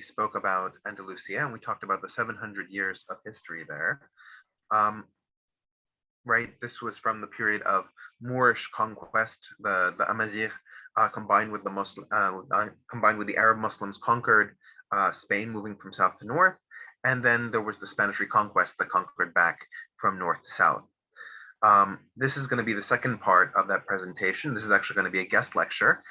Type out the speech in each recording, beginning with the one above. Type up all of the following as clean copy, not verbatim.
spoke about Andalusia, and we talked about the 700 years of history there. Um, right, this was from the period of Moorish conquest, the Amazigh, combined with the Arab Muslims conquered Spain, moving from south to north, and then there was the Spanish reconquest that conquered back from north to south. This is going to be the second part of that presentation. This is actually going to be a guest lecture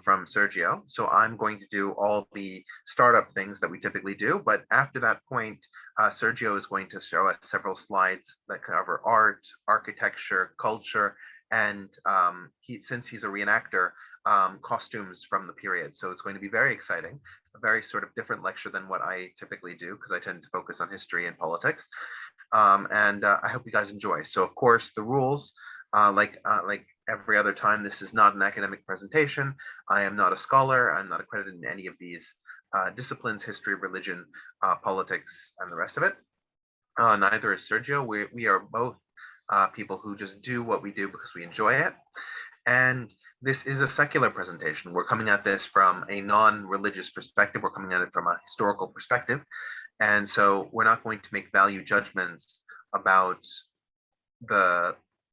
from Sergio. So I'm going to do all the startup things that we typically do. But after that point, Sergio is going to show us several slides that cover art, architecture, culture, and since he's a reenactor, costumes from the period. So it's going to be very exciting, a very sort of different lecture than what I typically do because I tend to focus on history and politics. I hope you guys enjoy. So of course the rules, like every other time, this is not an academic presentation. I am not a scholar. I'm not accredited in any of these disciplines: history, religion, politics, and the rest of it. Neither is Sergio. We are both people who just do what we do because we enjoy it. And this is a secular presentation. We're coming at this from a non-religious perspective. We're coming at it from a historical perspective. And so we're not going to make value judgments about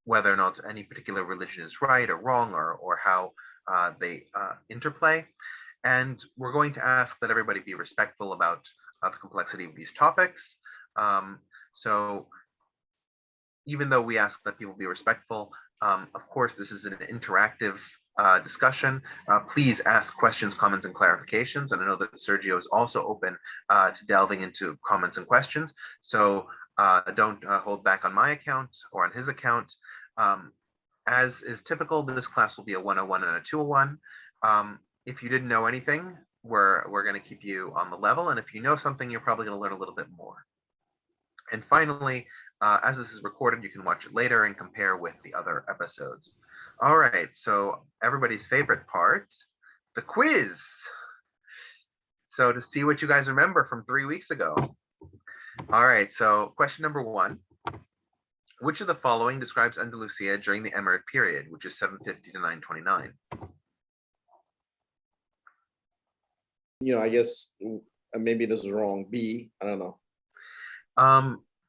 whether or not any particular religion is right or wrong, or how they interplay. And we're going to ask that everybody be respectful about the complexity of these topics. So even though we ask that people be respectful, of course, this is an interactive discussion. Please ask questions, comments, and clarifications. And I know that Sergio is also open to delving into comments and questions. So don't hold back on my account or on his account. As is typical, this class will be a 101 and a 201. If you didn't know anything, we're going to keep you on the level. And if you know something, you're probably going to learn a little bit more. And finally, as this is recorded, you can watch it later and compare with the other episodes. All right, so everybody's favorite part, the quiz. So to see what you guys remember from 3 weeks ago. All right, so question number 1. Which of the following describes Andalusia during the Emirate period, which is 750 to 929? I guess maybe this is wrong. B, I don't know.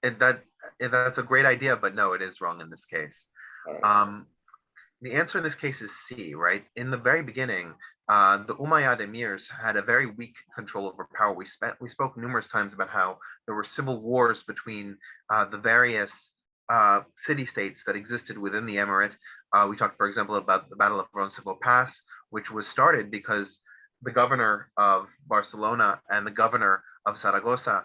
That's a great idea, but no, it is wrong in this case. Right. The answer in this case is C, right? In the very beginning, the Umayyad emirs had a very weak control over power. We spoke numerous times about how there were civil wars between the various city-states that existed within the emirate. We talked, for example, about the Battle of Roncesvalles Pass, which was started because the governor of Barcelona and the governor of Zaragoza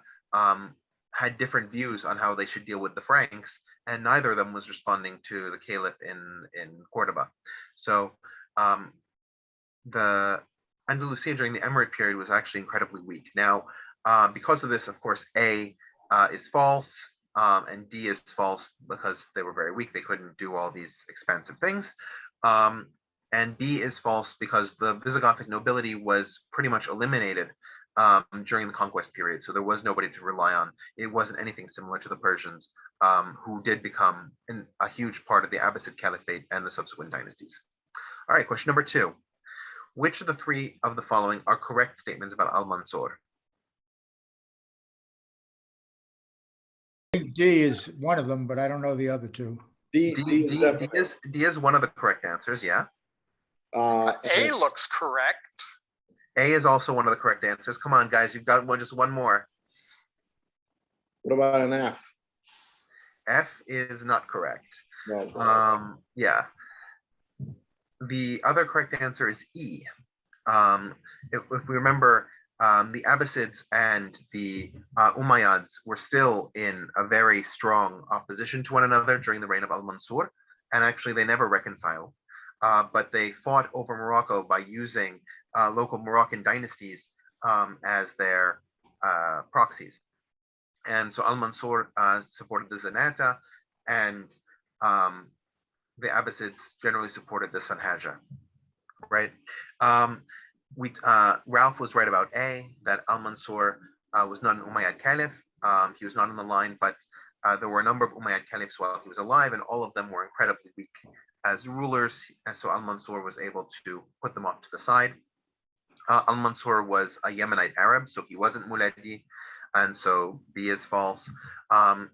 had different views on how they should deal with the Franks, and neither of them was responding to the caliph in Cordoba. So the Andalusia during the Emirate period was actually incredibly weak. Now, because of this, of course, A is false, and D is false because they were very weak. They couldn't do all these expensive things. And B is false because the Visigothic nobility was pretty much eliminated during the conquest period. So there was nobody to rely on. It wasn't anything similar to the Persians, who did become a huge part of the Abbasid Caliphate and the subsequent dynasties. All right, question number 2. Which of the 3 of the following are correct statements about Al-Mansur? I think D is one of them, but I don't know the other 2. D is one of the correct answers, yeah. A looks correct. A is also one of the correct answers. Come on, guys, you've got just one more. What about an F? F is not correct. No. Yeah. The other correct answer is E. If we remember, the Abbasids and the Umayyads were still in a very strong opposition to one another during the reign of Al-Mansur, and actually they never reconciled. But they fought over Morocco by using local Moroccan dynasties as their proxies. And so Al-Mansur supported the Zenata, and the Abbasids generally supported the Sanhaja, right? Ralph was right about A, that Al-Mansur was not an Umayyad caliph. He was not on the line, but there were a number of Umayyad caliphs while he was alive, and all of them were incredibly weak as rulers, and so Al-Mansur was able to put them off to the side. Al-Mansur was a Yemenite Arab, so he wasn't Muladi, and so B is false.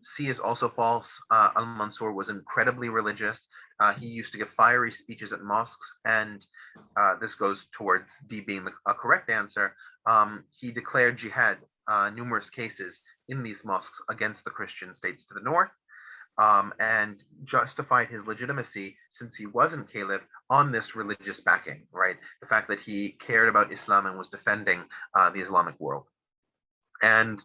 C is also false. Al-Mansur was incredibly religious. He used to give fiery speeches at mosques, and this goes towards D being a correct answer. He declared jihad, numerous cases in these mosques against the Christian states to the north, and justified his legitimacy since he wasn't caliph on this religious backing, right? The fact that he cared about Islam and was defending the Islamic world. And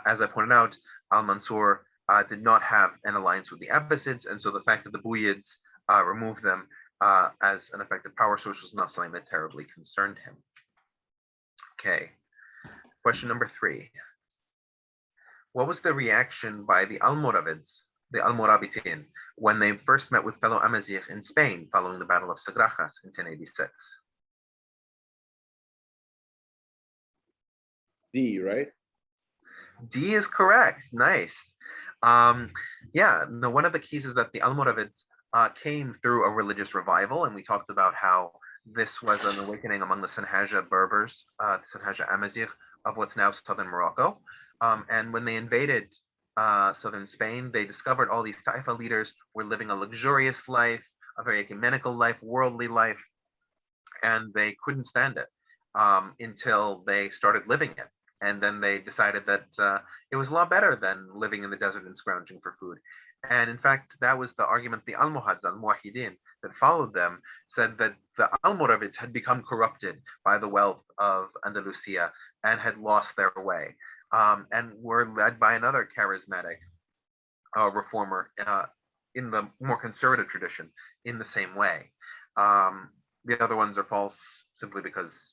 as I pointed out, al-Mansur did not have an alliance with the Abbasids, and so the fact that the Buyids removed them as an effective power source was not something that terribly concerned him. Okay, question number 3. What was the reaction by the Almoravids, the Almorabitin, when they first met with fellow Amazigh in Spain following the Battle of Sagrajas in 1086? D, right? D is correct. Nice. Yeah, no, one of the keys is that the Almoravids came through a religious revival, and we talked about how this was an awakening among the Senhaja Berbers, the Senhaja Amazigh of what's now southern Morocco. And when they invaded southern Spain, they discovered all these Taifa leaders were living a luxurious life, a very ecumenical life, worldly life, and they couldn't stand it until they started living it. And then they decided that it was a lot better than living in the desert and scrounging for food. And in fact, that was the argument the Almohads, al-Muwahidin, that followed them, said that the Almoravids had become corrupted by the wealth of Andalusia and had lost their way, and were led by another charismatic reformer in the more conservative tradition in the same way. The other ones are false simply because,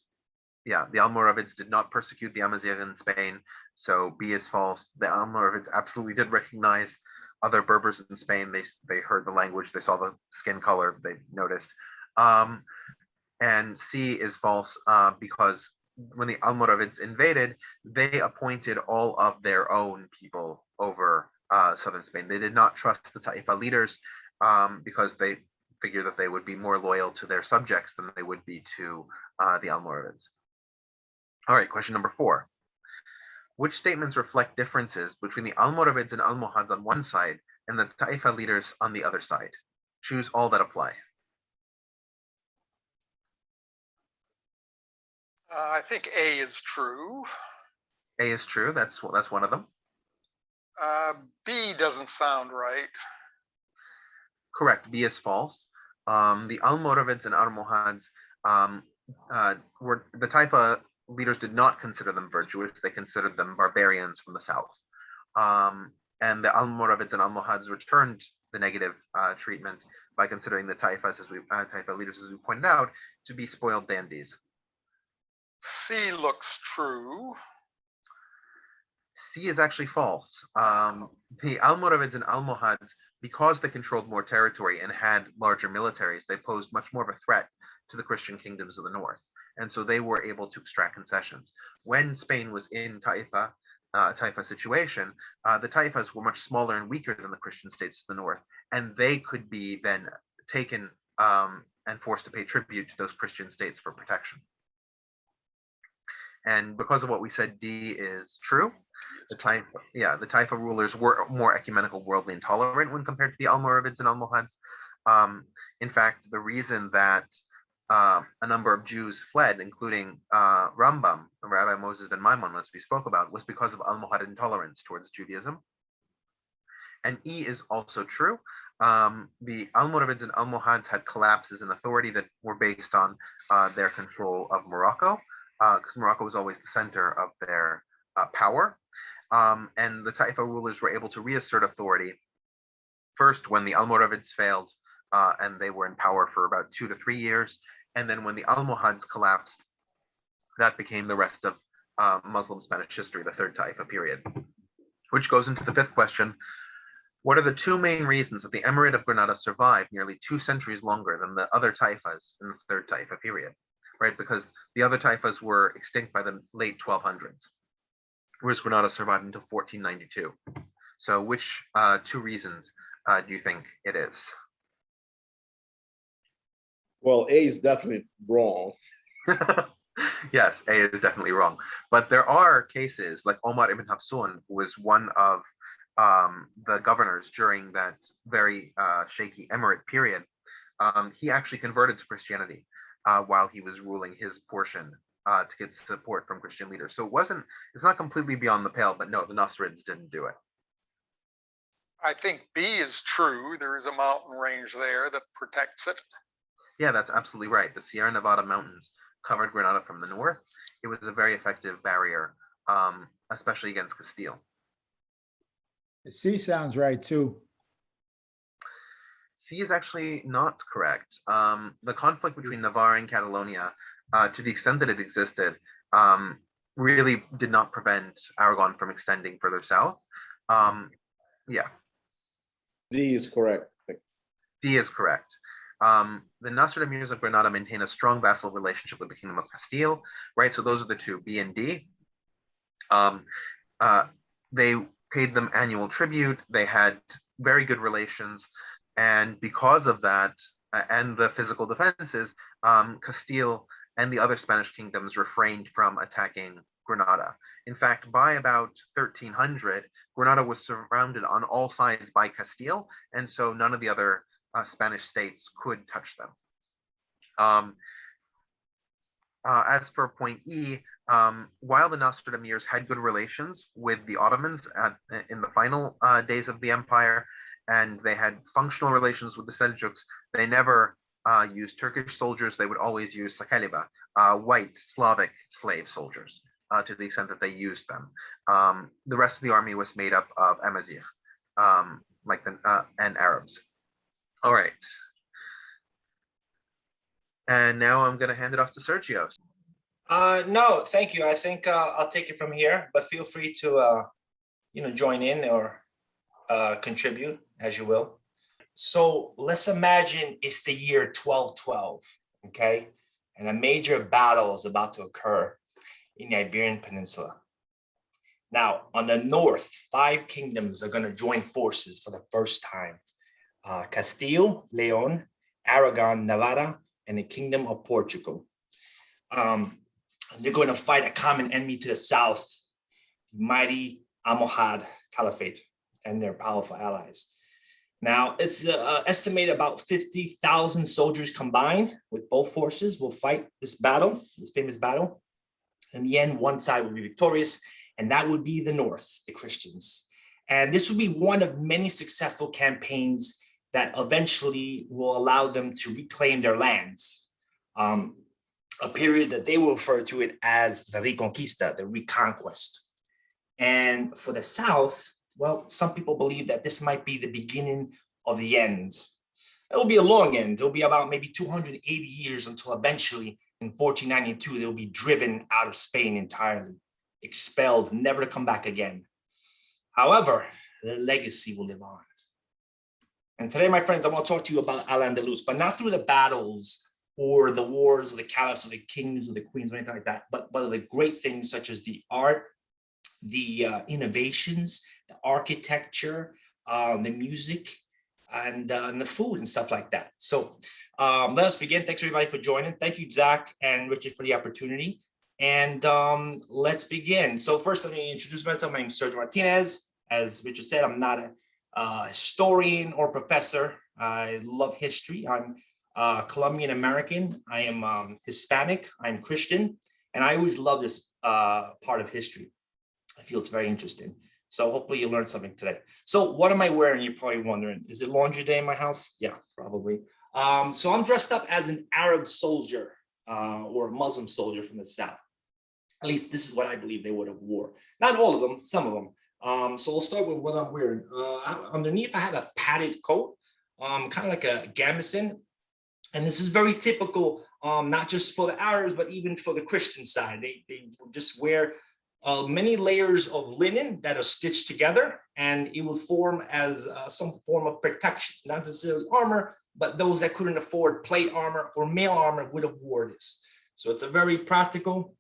yeah, the Almoravids did not persecute the Amazigh in Spain, so B is false. The Almoravids absolutely did recognize other Berbers in Spain. They heard the language, they saw the skin color, they noticed. And C is false because when the Almoravids invaded, they appointed all of their own people over southern Spain. They did not trust the Taifa leaders because they figured that they would be more loyal to their subjects than they would be to the Almoravids. All right, question number 4. Which statements reflect differences between the Almoravids and Almohads on one side and the Taifa leaders on the other side? Choose all that apply. I think A is true. A is true. That's one of them. B doesn't sound right. Correct. B is false. The Almoravids and Almohads were the Taifa leaders did not consider them virtuous. They considered them barbarians from the south. And the Almoravids and Almohads returned the negative treatment by considering the Taifas, Taifa leaders, as we pointed out, to be spoiled dandies. C looks true. C is actually false. The Almoravids and Almohads, because they controlled more territory and had larger militaries, they posed much more of a threat to the Christian kingdoms of the north. And so they were able to extract concessions. When Spain was in Taifa situation, the Taifas were much smaller and weaker than the Christian states to the north, and they could be then taken and forced to pay tribute to those Christian states for protection. And because of what we said, D is true. The Taifa rulers were more ecumenical, worldly, and tolerant when compared to the Almoravids and Almohads. In fact, the reason that a number of Jews fled, including Rambam, Rabbi Moses ben Maimon, as we spoke about, was because of Almohad intolerance towards Judaism. And E is also true. The Almoravids and Almohads had collapses in authority that were based on their control of Morocco, because Morocco was always the center of their power. And the Taifa rulers were able to reassert authority first when the Almoravids failed and they were in power for about 2 to 3 years. And then when the Almohads collapsed, that became the rest of Muslim Spanish history, the third Taifa period, which goes into the 5th question. What are the 2 main reasons that the Emirate of Granada survived nearly 2 centuries longer than the other Taifas in the third Taifa period? Right, because the other Taifas were extinct by the late 1200s, whereas Granada survived until 1492. So which 2 reasons do you think it is? Well, A is definitely wrong. Yes, A is definitely wrong. But there are cases like Omar ibn Hafsun, who was one of the governors during that very shaky emirate period. He actually converted to Christianity while he was ruling his portion to get support from Christian leaders. So it's not completely beyond the pale, but no, the Nasrids didn't do it. I think B is true. There is a mountain range there that protects it. Yeah, that's absolutely right. The Sierra Nevada mountains covered Granada from the north. It was a very effective barrier, especially against Castile. C sounds right too. C is actually not correct. The conflict between Navarre and Catalonia, to the extent that it existed, really did not prevent Aragon from extending further south. Yeah, D is correct. I think. D is correct. The Nasrid Emirs of Granada maintain a strong vassal relationship with the Kingdom of Castile, right? So those are the two, B and D. They paid them annual tribute. They had very good relations. And because of that, and the physical defenses, Castile and the other Spanish kingdoms refrained from attacking Granada. In fact, by about 1300, Granada was surrounded on all sides by Castile, and so none of the other Spanish states could touch them. As for point E, while the Nasrid emirs had good relations with the Ottomans in the final days of the empire, and they had functional relations with the Seljuks, they never used Turkish soldiers. They would always use Sakaliba, white Slavic slave soldiers, to the extent that they used them. The rest of the army was made up of Amazigh, and Arabs. All right. And now I'm going to hand it off to Sergio. No, thank you. I think I'll take it from here, but feel free to, join in or contribute as you will. So let's imagine it's the year 1212, okay? And a major battle is about to occur in the Iberian Peninsula. Now, on the north, 5 kingdoms are going to join forces for the first time. Castile, Leon, Aragon, Navarra, and the Kingdom of Portugal. They're going to fight a common enemy to the south, mighty Almohad Caliphate and their powerful allies. Now, it's estimated about 50,000 soldiers combined with both forces will fight this battle, this famous battle. In the end, one side will be victorious, and that would be the North, the Christians. And this would be one of many successful campaigns that eventually will allow them to reclaim their lands. A period that they will refer to it as the Reconquista, the reconquest. And for the South, well, some people believe that this might be the beginning of the end. It will be a long end. It'll be about maybe 280 years until eventually in 1492, they'll be driven out of Spain entirely, expelled, never to come back again. However, their legacy will live on. And today, my friends, I want to talk to you about Al-Andalus, but not through the battles or the wars of the caliphs or the kings or the queens or anything like that, but the great things such as the art, the innovations, the architecture, the music, and the food and stuff like that. So let us begin. Thanks everybody for joining. Thank you, Zach and Richard, for the opportunity. And let's begin. So first, let me introduce myself. My name is Sergio Martinez. As Richard said, I'm not a historian or professor. I love history. I'm Colombian American. I am Hispanic. I'm Christian. And I always love this part of history. I feel it's very interesting. So hopefully you learned something today. So what am I wearing? You're probably wondering. Is it laundry day in my house? Yeah, probably. So I'm dressed up as an Arab soldier or a Muslim soldier from the South. At least this is what I believe they would have wore. Not all of them, some of them. So we'll start with what I'm wearing. Underneath, I have a padded coat, kind of like a gambeson. And this is very typical, not just for the Arabs, but even for the Christian side. They just wear many layers of linen that are stitched together, and it will form as some form of protection. Not necessarily armor, but those that couldn't afford plate armor or mail armor would have wore this. So it's a very practical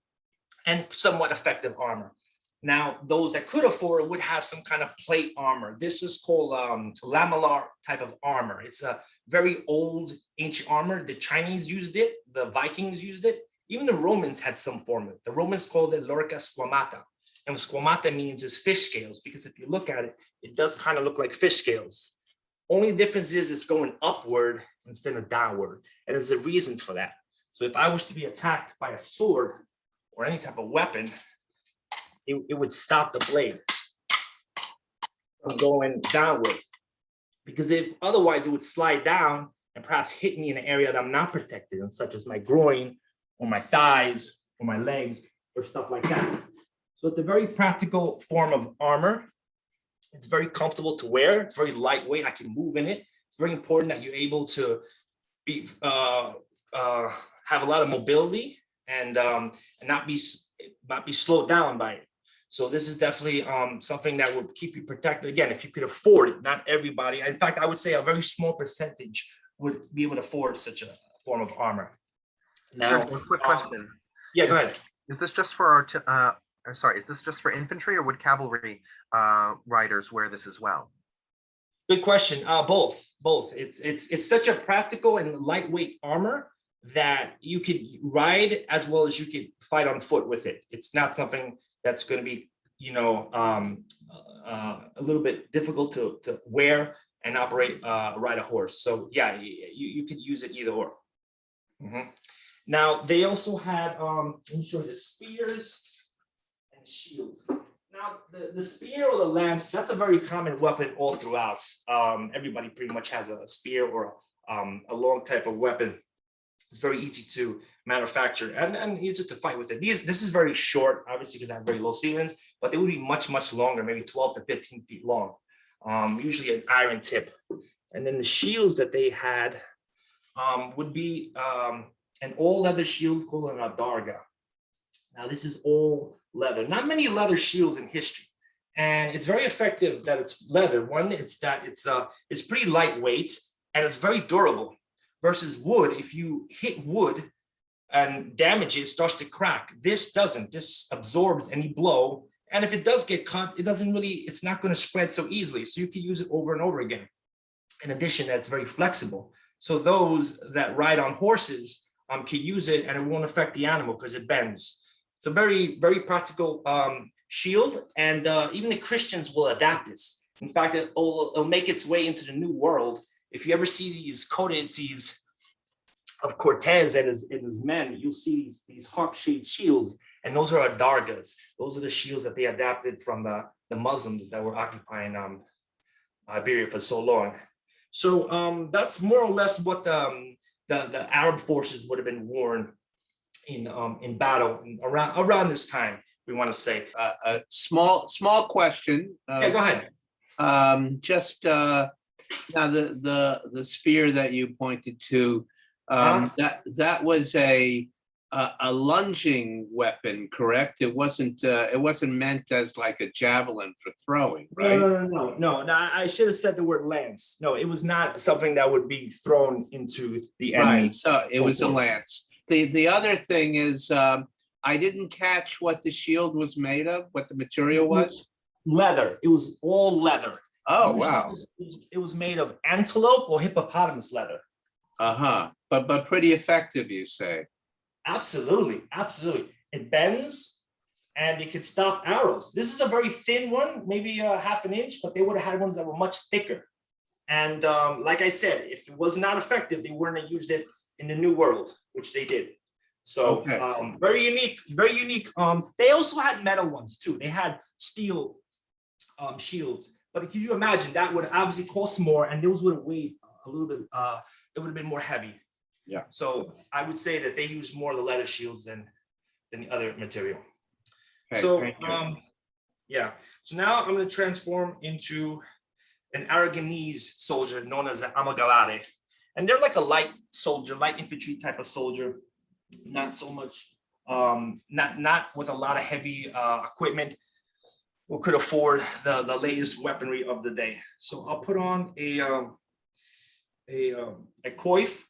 and somewhat effective armor. Now, those that could afford it would have some kind of plate armor. This is called lamellar type of armor. It's a very old ancient armor. The Chinese used it. The Vikings used it. Even the Romans had some form of it. The Romans called it lorica squamata. And what squamata means is fish scales, because if you look at it, it does kind of look like fish scales. Only difference is it's going upward instead of downward. And there's a reason for that. So if I was to be attacked by a sword or any type of weapon, it would stop the blade from going downward. Because if otherwise it would slide down and perhaps hit me in an area that I'm not protected in, such as my groin or my thighs or my legs or stuff like that. So it's a very practical form of armor. It's very comfortable to wear. It's very lightweight. I can move in it. It's very important that you're able to be have a lot of mobility and not be slowed down by it. So this is definitely something that would keep you protected. Again, if you could afford it, not everybody. In fact, I would say a very small percentage would be able to afford such a form of armor. Now, one quick question. Yeah, go ahead. Is this just for is this just for infantry, or would cavalry riders wear this as well? Good question. Both. It's such a practical and lightweight armor that you could ride as well as you could fight on foot with it. It's not something that's going to be, a little bit difficult to wear and operate, ride a horse. So yeah, you could use it either or. Mm-hmm. Now they also had, let me show you the spears and shield. Now the spear or the lance, that's a very common weapon all throughout. Everybody pretty much has a spear or a long type of weapon. It's very easy to manufacture and easy to fight with it. This is very short, obviously, because I have very low ceilings, but they would be much, much longer, maybe 12 to 15 feet long, usually an iron tip. And then the shields that they had would be an all leather shield called an adarga. Now, this is all leather. Not many leather shields in history. And it's very effective that it's leather. One, it's that it's pretty lightweight and it's very durable. Versus wood, if you hit wood and damage it, starts to crack. This doesn't. This absorbs any blow. And if it does get cut, it's not going to spread so easily. So you can use it over and over again. In addition, that's very flexible. So those that ride on horses can use it and it won't affect the animal because it bends. It's a very, very practical shield. And even the Christians will adapt this. In fact, it'll make its way into the New World. If you ever see these codices of Cortez and his men, you'll see these harp-shaped shields, and those are adargas. Those are the shields that they adapted from the Muslims that were occupying Iberia for so long. So that's more or less what the Arab forces would have been worn in battle around this time. We want to say A small question. yeah, go ahead. Now the spear that you pointed to, that was a lunging weapon, correct? It wasn't meant as like a javelin for throwing, right? No. I should have said the word lance. No, it was not something that would be thrown into the enemy. Right. So it was a lance. The other thing is, I didn't catch what the shield was made of, what the material was. Leather. It was all leather. Oh, wow. It was made of antelope or hippopotamus leather. But pretty effective, you say? Absolutely. It bends and it could stop arrows. This is a very thin one, maybe half an inch, but they would have had ones that were much thicker. And like I said, if it was not effective, they wouldn't have used it in the New World, which they did. So Okay. Very unique. They also had metal ones too. They had steel shields. But could you imagine that would obviously cost more, and those would have weighed a little bit. It would have been more heavy. Yeah. So I would say that they used more of the leather shields than the other material. Okay, So thank you. yeah. So now I'm going to transform into an Aragonese soldier known as an Amagalare, and they're like a light soldier, light infantry type of soldier. Not so much. Not with a lot of heavy equipment. Who could afford the latest weaponry of the day. So I'll put on a coif.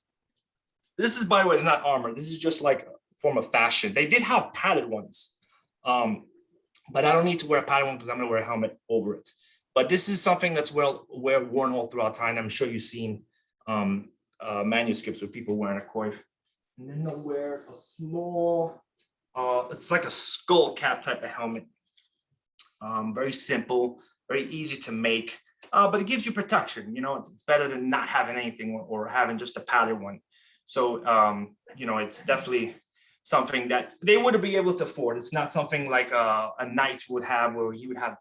This is, by the way, not armor. This is just like a form of fashion. They did have padded ones, but I don't need to wear a padded one because I'm gonna wear a helmet over it. But this is something that's worn all throughout time. I'm sure you've seen manuscripts with people wearing a coif. And then they'll wear a small, it's like a skull cap type of helmet. Very simple, very easy to make, but it gives you protection. You know, it's better than not having anything or having just a powder one. So, you know, it's definitely something that they wouldn't be able to afford. It's not something like a knight would have, where he would have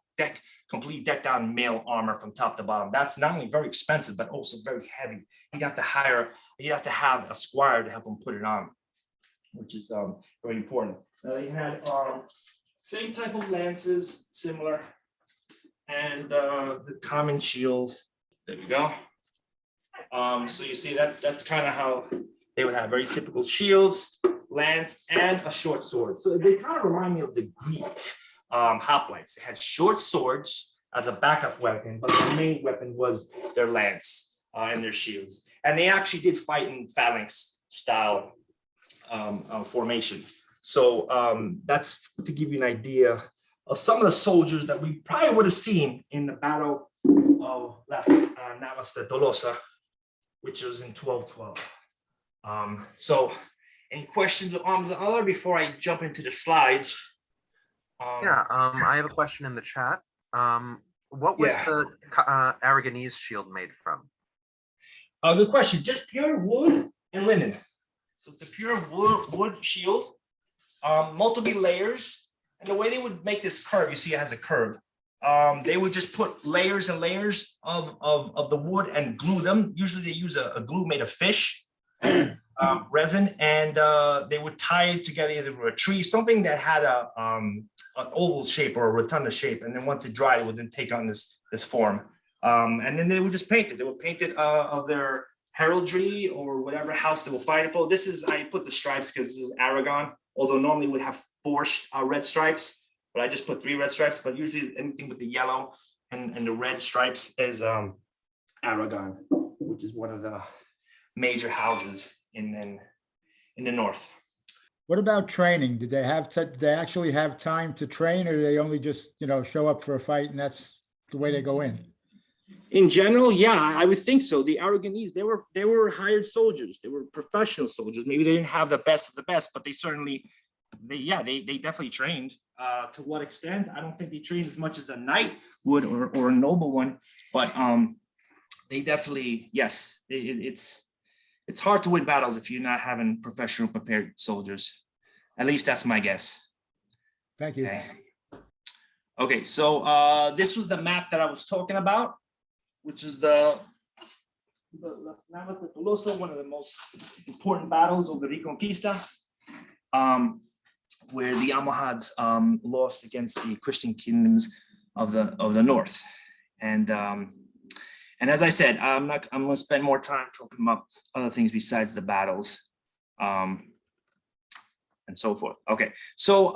complete decked out mail armor from top to bottom. That's not only very expensive, but also very heavy. He'd have to have a squire to help him put it on, which is very important. They had same type of lances, similar, and the common shield. There we go. So you see, that's kind of how they would have very typical shields, lance, and a short sword. So they kind of remind me of the Greek hoplites. They had short swords as a backup weapon, but their main weapon was their lance and their shields. And they actually did fight in phalanx style formation. So that's to give you an idea of some of the soldiers that we probably would have seen in the battle of Navas de Tolosa, which was in 1212. So any questions of arms and other before I jump into the slides? I have a question in the chat. What was the Aragonese shield made from? Good question. Just pure wood and linen. So it's a pure wood shield, multiple layers. And the way they would make this curve, you see it has a curve. They would just put layers and layers of the wood and glue them. Usually they use a glue made of fish, resin, and they would tie it together either with a tree, something that had an oval shape or a rotunda shape. And then once it dried, it would then take on this form. And then they would just paint it. They would paint it of their heraldry or whatever house they will fight it for. This is, I put the stripes because this is Aragon, although normally we would have 4 red stripes, but I just put 3 red stripes. But usually anything with the yellow and the red stripes is Aragon, which is one of the major houses in the north. What about training? Did they did they actually have time to train, or do they only just, you know, show up for a fight and that's the way they go in? In general, yeah, I would think so. The Aragonese, they were hired soldiers. They were professional soldiers. Maybe they didn't have the best of the best, but they certainly, they definitely trained. To what extent? I don't think they trained as much as a knight would or a noble one, but they definitely, yes, it's hard to win battles if you're not having professional prepared soldiers. At least that's my guess. Thank you. Okay, so this was the map that I was talking about, which is the Las Navas de Tolosa, one of the most important battles of the Reconquista, where the Almohads lost against the Christian kingdoms of the north. And as I said, I'm going to spend more time talking about other things besides the battles and so forth. Okay, so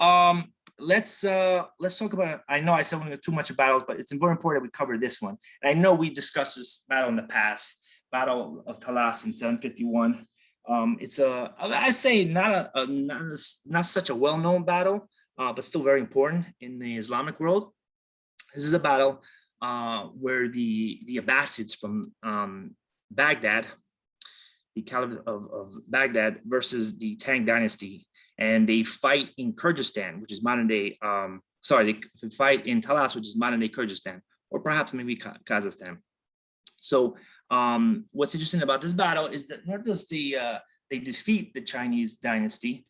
let's talk about, I know I said we're going to too much of battles, but it's very important that we cover this one. And I know we discussed this battle in the past, Battle of Talas in 751. It's I say not such a well-known battle, but still very important in the Islamic world. This is a battle where the Abbasids from Baghdad, the Caliph of Baghdad versus the Tang dynasty, and they fight in Kyrgyzstan, which is modern day, they fight in Talas, which is modern day Kyrgyzstan, or perhaps maybe Kazakhstan. So what's interesting about this battle is that not just they defeat the Chinese dynasty,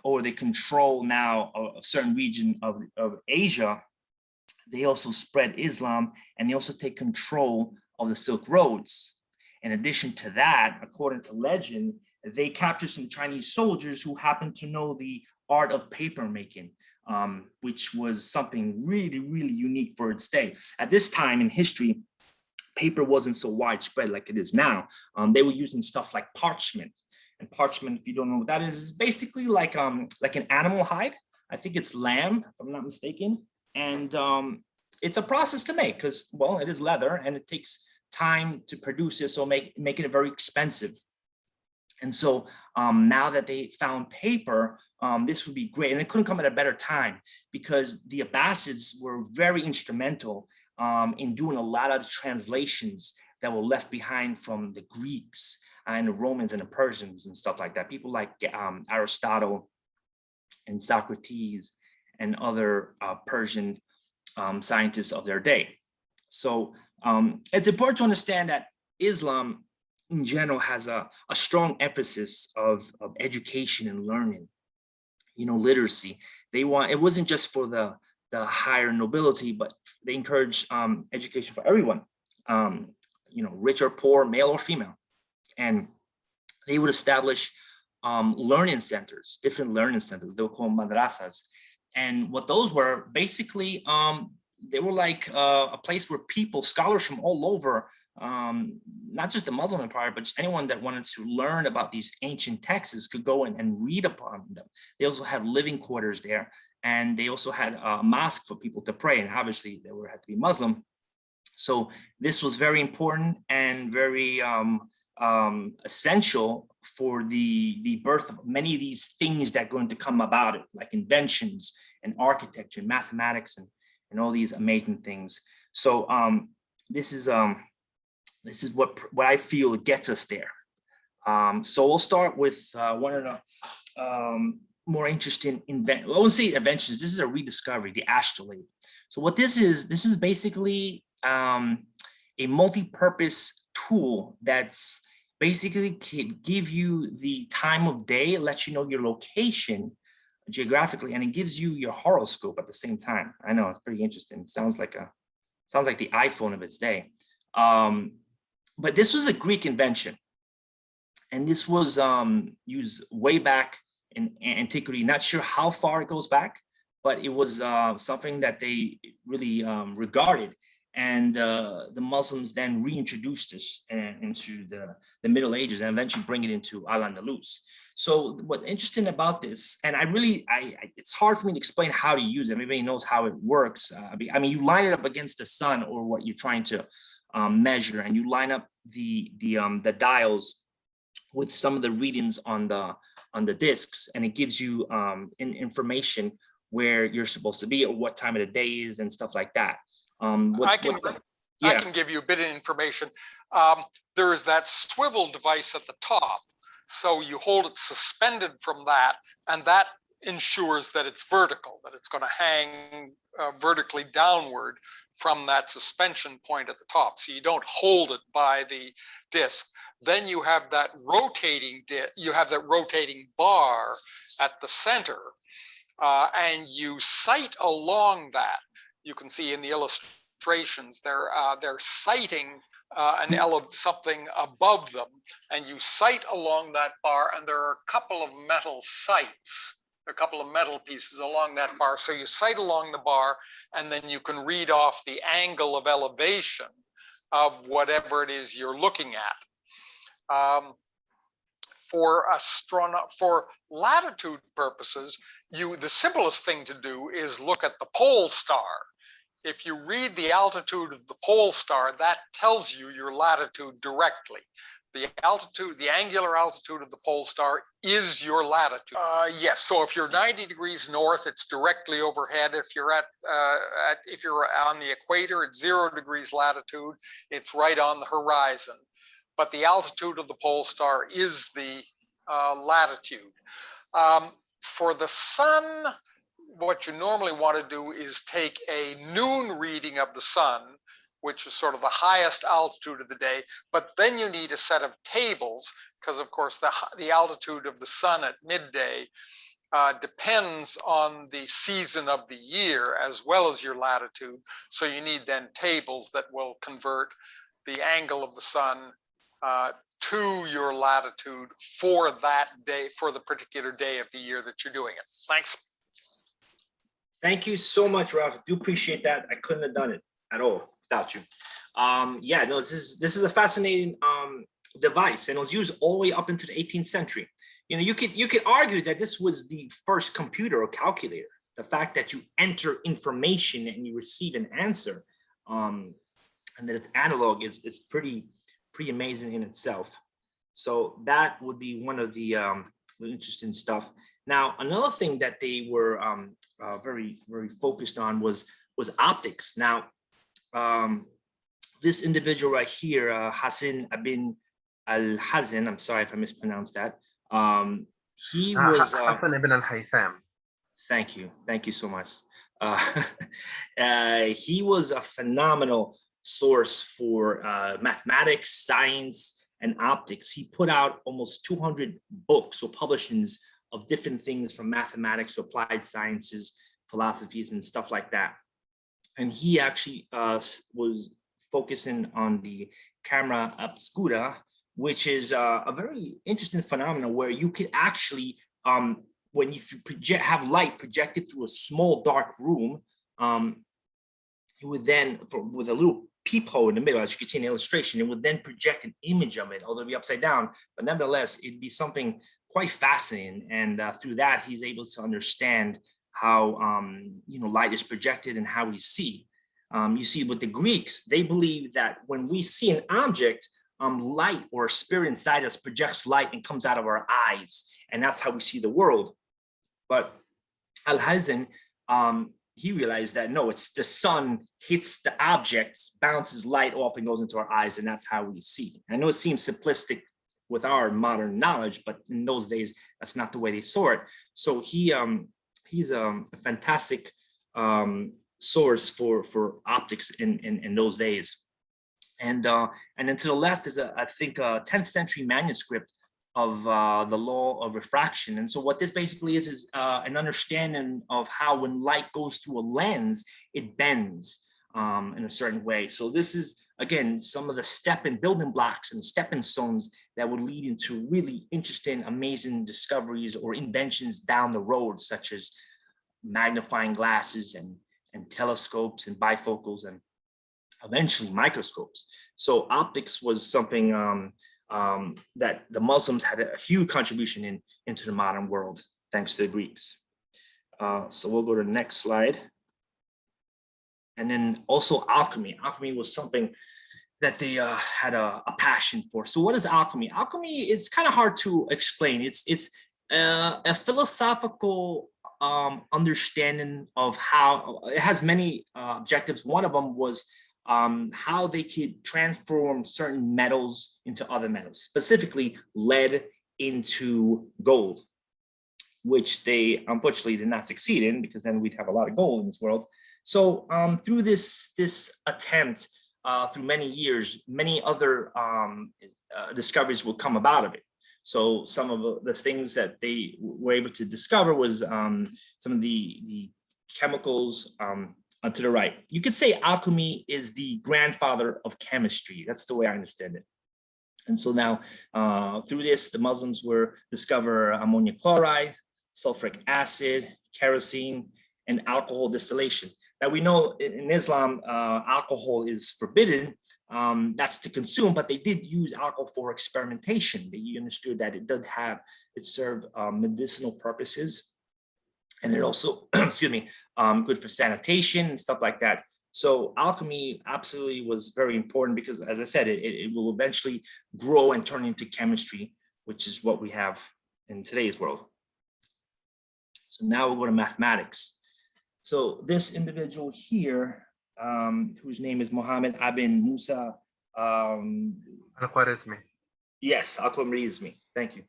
or they control now a certain region of Asia, they also spread Islam, and they also take control of the Silk Roads. In addition to that, according to legend, they captured some Chinese soldiers who happened to know the art of paper making, which was something really, really unique for its day. At this time in history, paper wasn't so widespread like it is now. They were using stuff like parchment. And parchment, if you don't know what that is basically like an animal hide. I think it's lamb, if I'm not mistaken. And it's a process to make because, well, it is leather and it takes time to produce it, so making it very expensive. And so now that they found paper, this would be great. And it couldn't come at a better time because the Abbasids were very instrumental in doing a lot of the translations that were left behind from the Greeks. and the Romans and the Persians and stuff like that. People like Aristotle and Socrates and other Persian scientists of their day. So it's important to understand that Islam in general has a strong emphasis of education and learning, literacy. It wasn't just for the higher nobility, but they encourage education for everyone, rich or poor, male or female. And they would establish learning centers, different learning centers. They were called madrasas. And what those were, basically, they were like a place where scholars from all over, not just the Muslim empire, but just anyone that wanted to learn about these ancient texts could go in and read upon them. They also had living quarters there, and they also had a mosque for people to pray. And obviously, they had to be Muslim. So this was very important and very essential for the birth of many of these things that are going to come about it, like inventions and architecture, and mathematics, and all these amazing things. So this is what I feel gets us there. So we'll start with one of the more interesting I won't say inventions. This is a rediscovery, the Astrolabe. So what this is basically a multi-purpose tool that's basically can give you the time of day, it lets you know your location geographically, and it gives you your horoscope at the same time. I know, it's pretty interesting. It sounds like the iPhone of its day. But this was a Greek invention, and this was used way back in antiquity. Not sure how far it goes back, but it was something that they really regarded. And the Muslims then reintroduced this into the Middle Ages and eventually bring it into Al-Andalus. So what's interesting about this, and it's hard for me to explain how to use it. Everybody knows how it works. I mean, you line it up against the sun or what you're trying to measure, and you line up the dials with some of the readings on the discs, and it gives you information where you're supposed to be or what time of the day is and stuff like that. I can give you a bit of information. There is that swivel device at the top. So you hold it suspended from that, and that ensures that it's vertical, that it's going to hang vertically downward from that suspension point at the top. So you don't hold it by the disc. Then you have that rotating bar at the center, and you sight along that. You can see in the illustrations, they're sighting something above them, and you sight along that bar, and there are a couple of metal sights, a couple of metal pieces along that bar. So you sight along the bar, and then you can read off the angle of elevation of whatever it is you're looking at. For latitude purposes, the simplest thing to do is look at the pole star. If you read the altitude of the pole star, that tells you your latitude directly. The angular altitude of the pole star is your latitude. Yes, so if you're 90 degrees north, it's directly overhead. If you're if you're on the equator, it's 0 degrees latitude. It's right on the horizon. But the altitude of the pole star is the latitude. For the sun, what you normally want to do is take a noon reading of the sun, which is sort of the highest altitude of the day, but then you need a set of tables, because of course the altitude of the sun at midday depends on the season of the year as well as your latitude. So you need then tables that will convert the angle of the sun to your latitude for that day, for the particular day of the year that you're doing it. Thanks. Thank you so much, Ralph. I do appreciate that. I couldn't have done it at all without you. Yeah, no, this is a fascinating device, and it was used all the way up into the 18th century. You could argue that this was the first computer or calculator. The fact that you enter information and you receive an answer, and that it's analog is pretty amazing in itself. So that would be one of the interesting stuff. Now, another thing that they were very focused on was optics. Now, this individual right here, Hassan ibn Al-Hazan, I'm sorry if I mispronounced that. He was, Hassan ibn al-Haytham. thank you so much. He was a phenomenal source for mathematics, science, and optics. He put out almost 200 books or publications of different things from mathematics to applied sciences, philosophies, and stuff like that. And he actually was focusing on the camera obscura, which is a very interesting phenomenon where you could actually, when you have light projected through a small dark room, it would then, with a little peephole in the middle, as you can see in the illustration, it would then project an image of it, although it'd be upside down, but nevertheless, it'd be something quite fascinating. And through that, he's able to understand how light is projected and how we see. You see, with the Greeks, they believe that when we see an object, light or spirit inside us projects light and comes out of our eyes, and that's how we see the world. But Al-Hazan, he realized that no, it's the sun hits the objects, bounces light off and goes into our eyes, and that's how we see. I know it seems simplistic with our modern knowledge, but in those days, that's not the way they saw it. So he's a fantastic source for optics in those days. And then to the left is I think a 10th century manuscript of the law of refraction. And so what this basically is an understanding of how when light goes through a lens, it bends in a certain way. So this is, again, some of the stepping building blocks and stepping stones that would lead into really interesting, amazing discoveries or inventions down the road, such as magnifying glasses and telescopes and bifocals and eventually microscopes. So optics was something that the Muslims had a huge contribution into the modern world, thanks to the Greeks. So we'll go to the next slide. And then also alchemy. Alchemy was something that they had a passion for. So what is alchemy? Alchemy is kind of hard to explain. It's a philosophical understanding of how it has many objectives. One of them was how they could transform certain metals into other metals, specifically lead into gold, which they unfortunately did not succeed in, because then we'd have a lot of gold in this world. So through this attempt, through many years, many other discoveries will come about of it. So some of the things that they were able to discover was some of the chemicals to the right. You could say alchemy is the grandfather of chemistry. That's the way I understand it. And so now through this, the Muslims were discover ammonia chloride, sulfuric acid, kerosene, and alcohol distillation. Now we know in Islam, alcohol is forbidden. That's to consume, but they did use alcohol for experimentation. They understood that it served medicinal purposes. And it also, excuse me, good for sanitation and stuff like that. So alchemy absolutely was very important because, as I said, it will eventually grow and turn into chemistry, which is what we have in today's world. So now we'll go to mathematics. So this individual here, whose name is Muhammad ibn Musa. Al-Khwarizmi. Yes, Al-Khwarizmi. Thank you.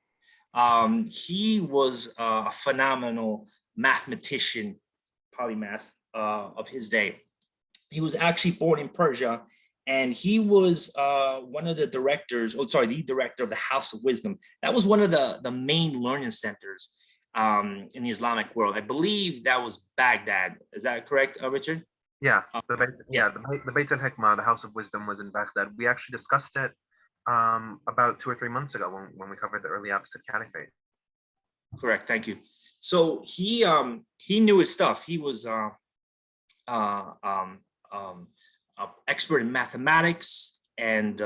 He was a phenomenal mathematician, polymath of his day. He was actually born in Persia, and he was one of the directors, the director of the House of Wisdom. That was one of the main learning centers in the Islamic world. I believe that was Baghdad. Is that correct, Richard? Yeah, the Beit al-Hikmah, the House of Wisdom, was in Baghdad. We actually discussed it about 2 or 3 months ago when we covered the early Abbasid Caliphate. Correct, thank you. So he knew his stuff. He was expert in mathematics and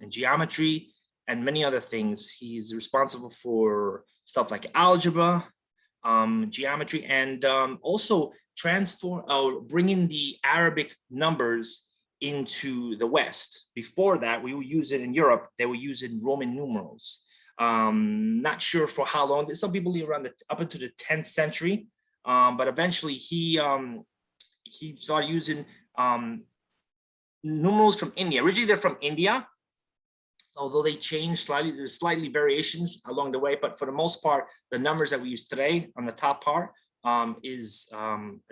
geometry and many other things. He's responsible for stuff like algebra, geometry, and also bringing the Arabic numbers into the West. Before that, we would use it in Europe. They would use it in Roman numerals. Not sure for how long. Some people live around up into the 10th century, but eventually he started using numerals from India. Originally, they're from India, although they change slightly, there's slightly variations along the way, but for the most part, the numbers that we use today on the top part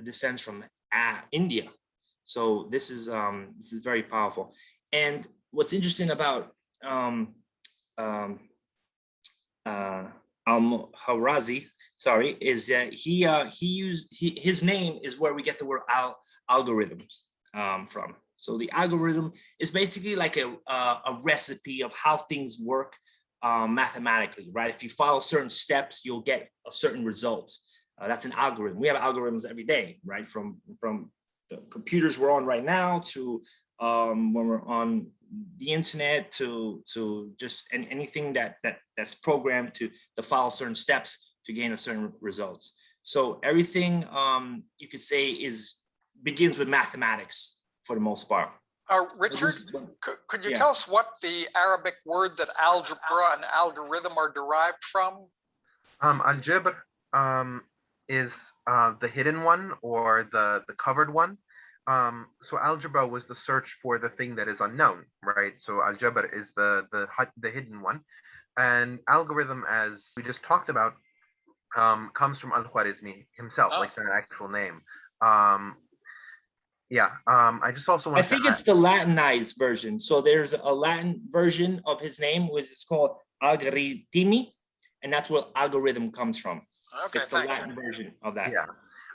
descends from India. So this is very powerful. And what's interesting about Al-Hawrazi, sorry, is that his name is where we get the word algorithms from. So the algorithm is basically like a recipe of how things work mathematically, right? If you follow certain steps, you'll get a certain result. That's an algorithm. We have algorithms every day, right? From the computers we're on right now to when we're on the internet to just anything that's programmed to follow certain steps to gain a certain results. So everything you could say begins with mathematics for the most part. Richard, could you tell us what the Arabic word that algebra and algorithm are derived from? Al-Jabr is the hidden one or the covered one. So algebra was the search for the thing that is unknown, right? So al-Jabr is the hidden one, and algorithm, as we just talked about, comes from al-Khwarizmi himself, like their actual name. I just also want I think it's the Latinized version. So there's a Latin version of his name, which is called algoritmi, and that's where algorithm comes from. Okay, it's the Latin version of that. Yeah.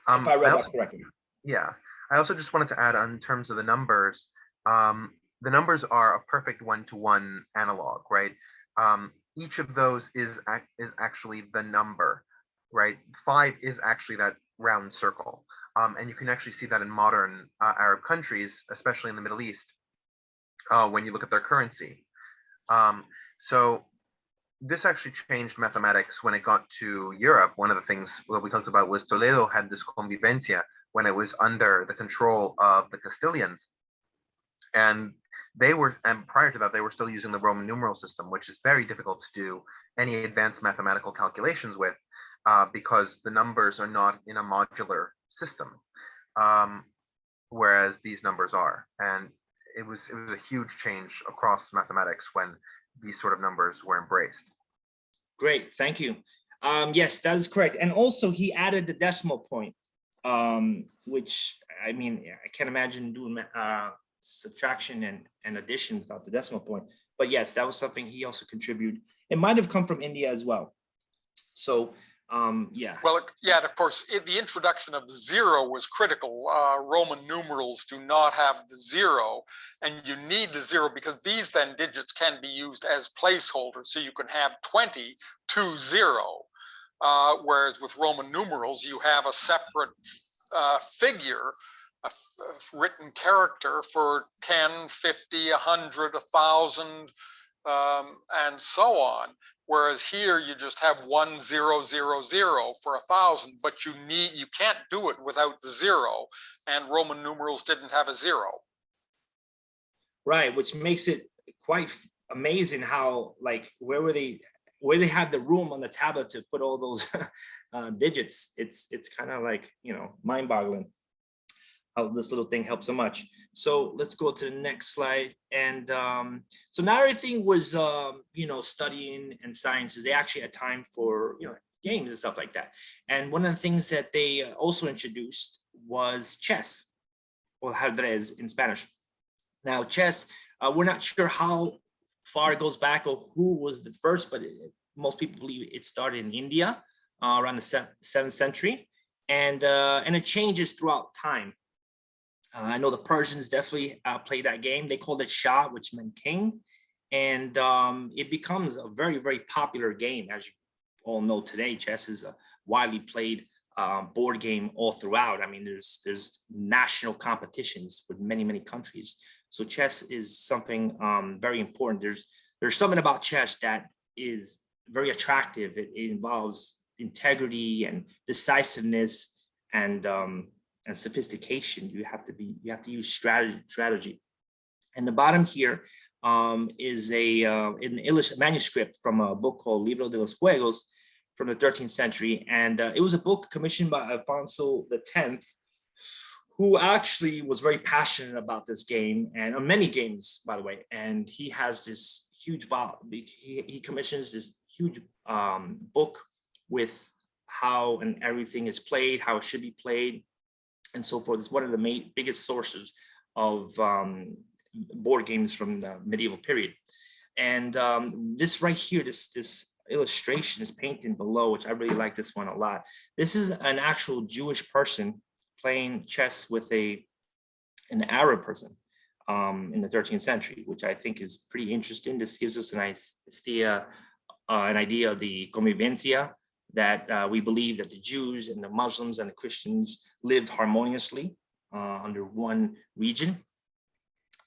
If I read that correctly. Yeah. I also just wanted to add on in terms of the numbers, the numbers are a perfect one-to-one analog, right? Each of those is actually the number, right? 5 is actually that round circle. And you can actually see that in modern Arab countries, especially in the Middle East, when you look at their currency. So this actually changed mathematics when it got to Europe. One of the things that we talked about was Toledo had this Convivencia when it was under the control of the Castilians. And prior to that, they were still using the Roman numeral system, which is very difficult to do any advanced mathematical calculations with, because the numbers are not in a modular system, whereas these numbers are. And it was a huge change across mathematics when these sort of numbers were embraced. Great, thank you. Yes, that is correct. And also he added the decimal point, which, I mean, I can't imagine doing subtraction and addition without the decimal point. But yes, that was something he also contributed. It might have come from India as well. So yeah. Well, yeah, and of course, the introduction of the 0 was critical. Roman numerals do not have the 0, and you need the 0 because these then digits can be used as placeholders. So you can have 20 to 0, whereas with Roman numerals, you have a separate figure, a written character for 10, 50, 100, 1,000, and so on. Whereas here you just have 1, 0, 0, 0 for 1,000, but you can't do it without the 0, and Roman numerals didn't have a 0. Right, which makes it quite amazing how, like, where they have the room on the tablet to put all those digits. It's kind of like, you know, mind-boggling how this little thing helps so much. So let's go to the next slide. And so now everything was, you know, studying and sciences. They actually had time for, you know, games and stuff like that. And one of the things that they also introduced was chess, or ajedrez in Spanish. Now, chess, we're not sure how far it goes back or who was the first, but most people believe it started in India around the 7th century, and it changes throughout time. I know the Persians definitely played that game. They called it Shah, which meant king. And it becomes a very, very popular game. As you all know today, chess is a widely played board game all throughout. I mean, there's national competitions with many, many countries. So chess is something very important. There's something about chess that is very attractive. It involves integrity and decisiveness and sophistication. You have to use strategy. And the bottom here is an English manuscript from a book called Libro de los Juegos from the 13th century. And it was a book commissioned by Alfonso X, who actually was very passionate about this game and on many games, by the way. And he has this huge he commissions this huge book with how and everything is played, how it should be played, and so forth. It's one of the biggest sources of board games from the medieval period. And this right here, this illustration is painted below, which I really like this one a lot. This is an actual Jewish person playing chess with an Arab person in the 13th century, which I think is pretty interesting. This gives us an idea of the Convivencia, that we believe that the Jews and the Muslims and the Christians lived harmoniously under one region.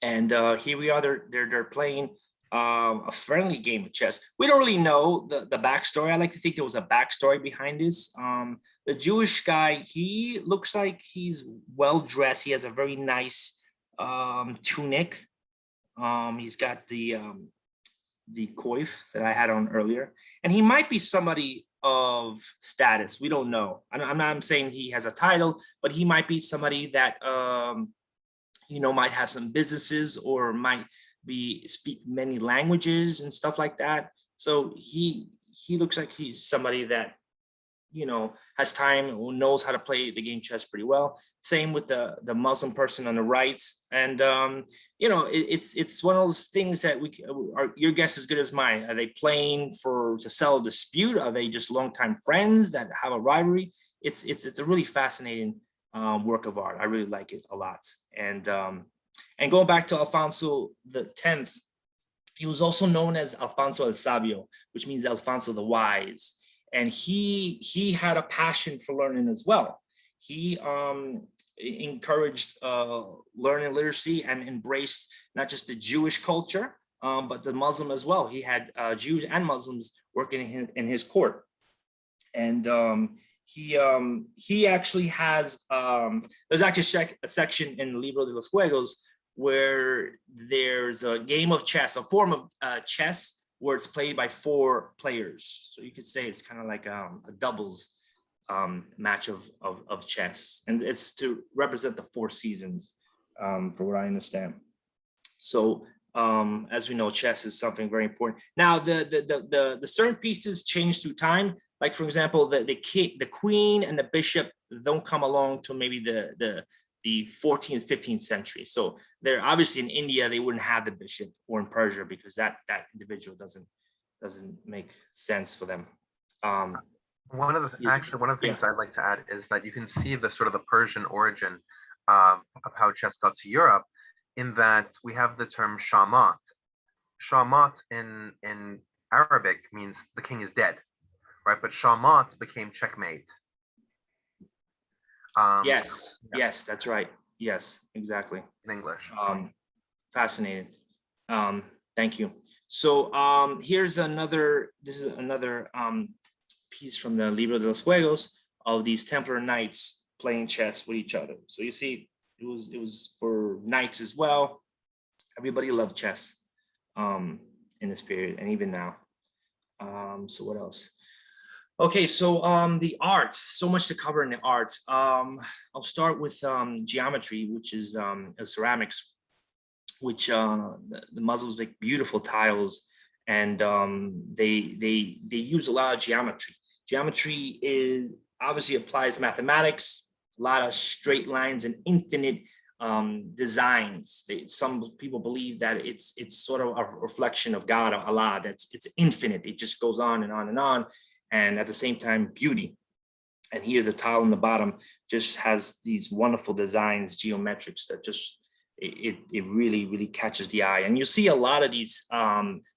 And here we are, they're playing a friendly game of chess. We don't really know the backstory. I like to think there was a backstory behind this. The Jewish guy, he looks like he's well dressed. He has a very nice tunic. He's got the coif that I had on earlier, and he might be somebody of status. We don't know. I'm not saying he has a title, but he might be somebody that might have some businesses or might speak many languages and stuff like that. So he looks like he's somebody that has time, who knows how to play the game chess pretty well. Same with the Muslim person on the right. And it's one of those things that your guess is as good as mine. Are they playing to settle a dispute? Are they just longtime friends that have a rivalry? It's a really fascinating work of art. I really like it a lot. And going back to Alfonso X, he was also known as Alfonso el Sabio, which means Alfonso the Wise. And he had a passion for learning as well. He encouraged learning literacy and embraced not just the Jewish culture, but the Muslim as well. He had Jews and Muslims working in his court. And he actually has, there's actually a section in Libro de los Juegos where there's a game of chess, a form of chess, where it's played by 4 players. So you could say it's kind of like a doubles match of chess. And it's to represent the 4 seasons, for what I understand. So as we know, chess is something very important. Now, the certain pieces change through time. Like, for example, the queen and the bishop don't come along till maybe the 14th, 15th century. So they're obviously in India, they wouldn't have the bishop, or in Persia, because that individual doesn't make sense for them. One of the things I'd like to add is that you can see the sort of the Persian origin of how chess got to Europe, in that we have the term shamat. Shamat in Arabic means the king is dead, right? But shamat became checkmate. Yes, that's right. Yes, exactly. In English. Fascinating. Thank you. So this is another piece from the Libro de los Juegos of these Templar knights playing chess with each other. So you see, it was for knights as well. Everybody loved chess in this period, and even now. So what else? Okay, so the art, so much to cover in the art. I'll start with geometry, which is ceramics, which the Muslims make beautiful tiles, and they use a lot of geometry. Geometry obviously applies mathematics, a lot of straight lines and infinite designs. Some people believe that it's sort of a reflection of God, Allah. It's infinite. It just goes on and on and on. And at the same time, beauty. And here the tile on the bottom just has these wonderful designs, geometrics, that just, it really, really catches the eye. And you see a lot of these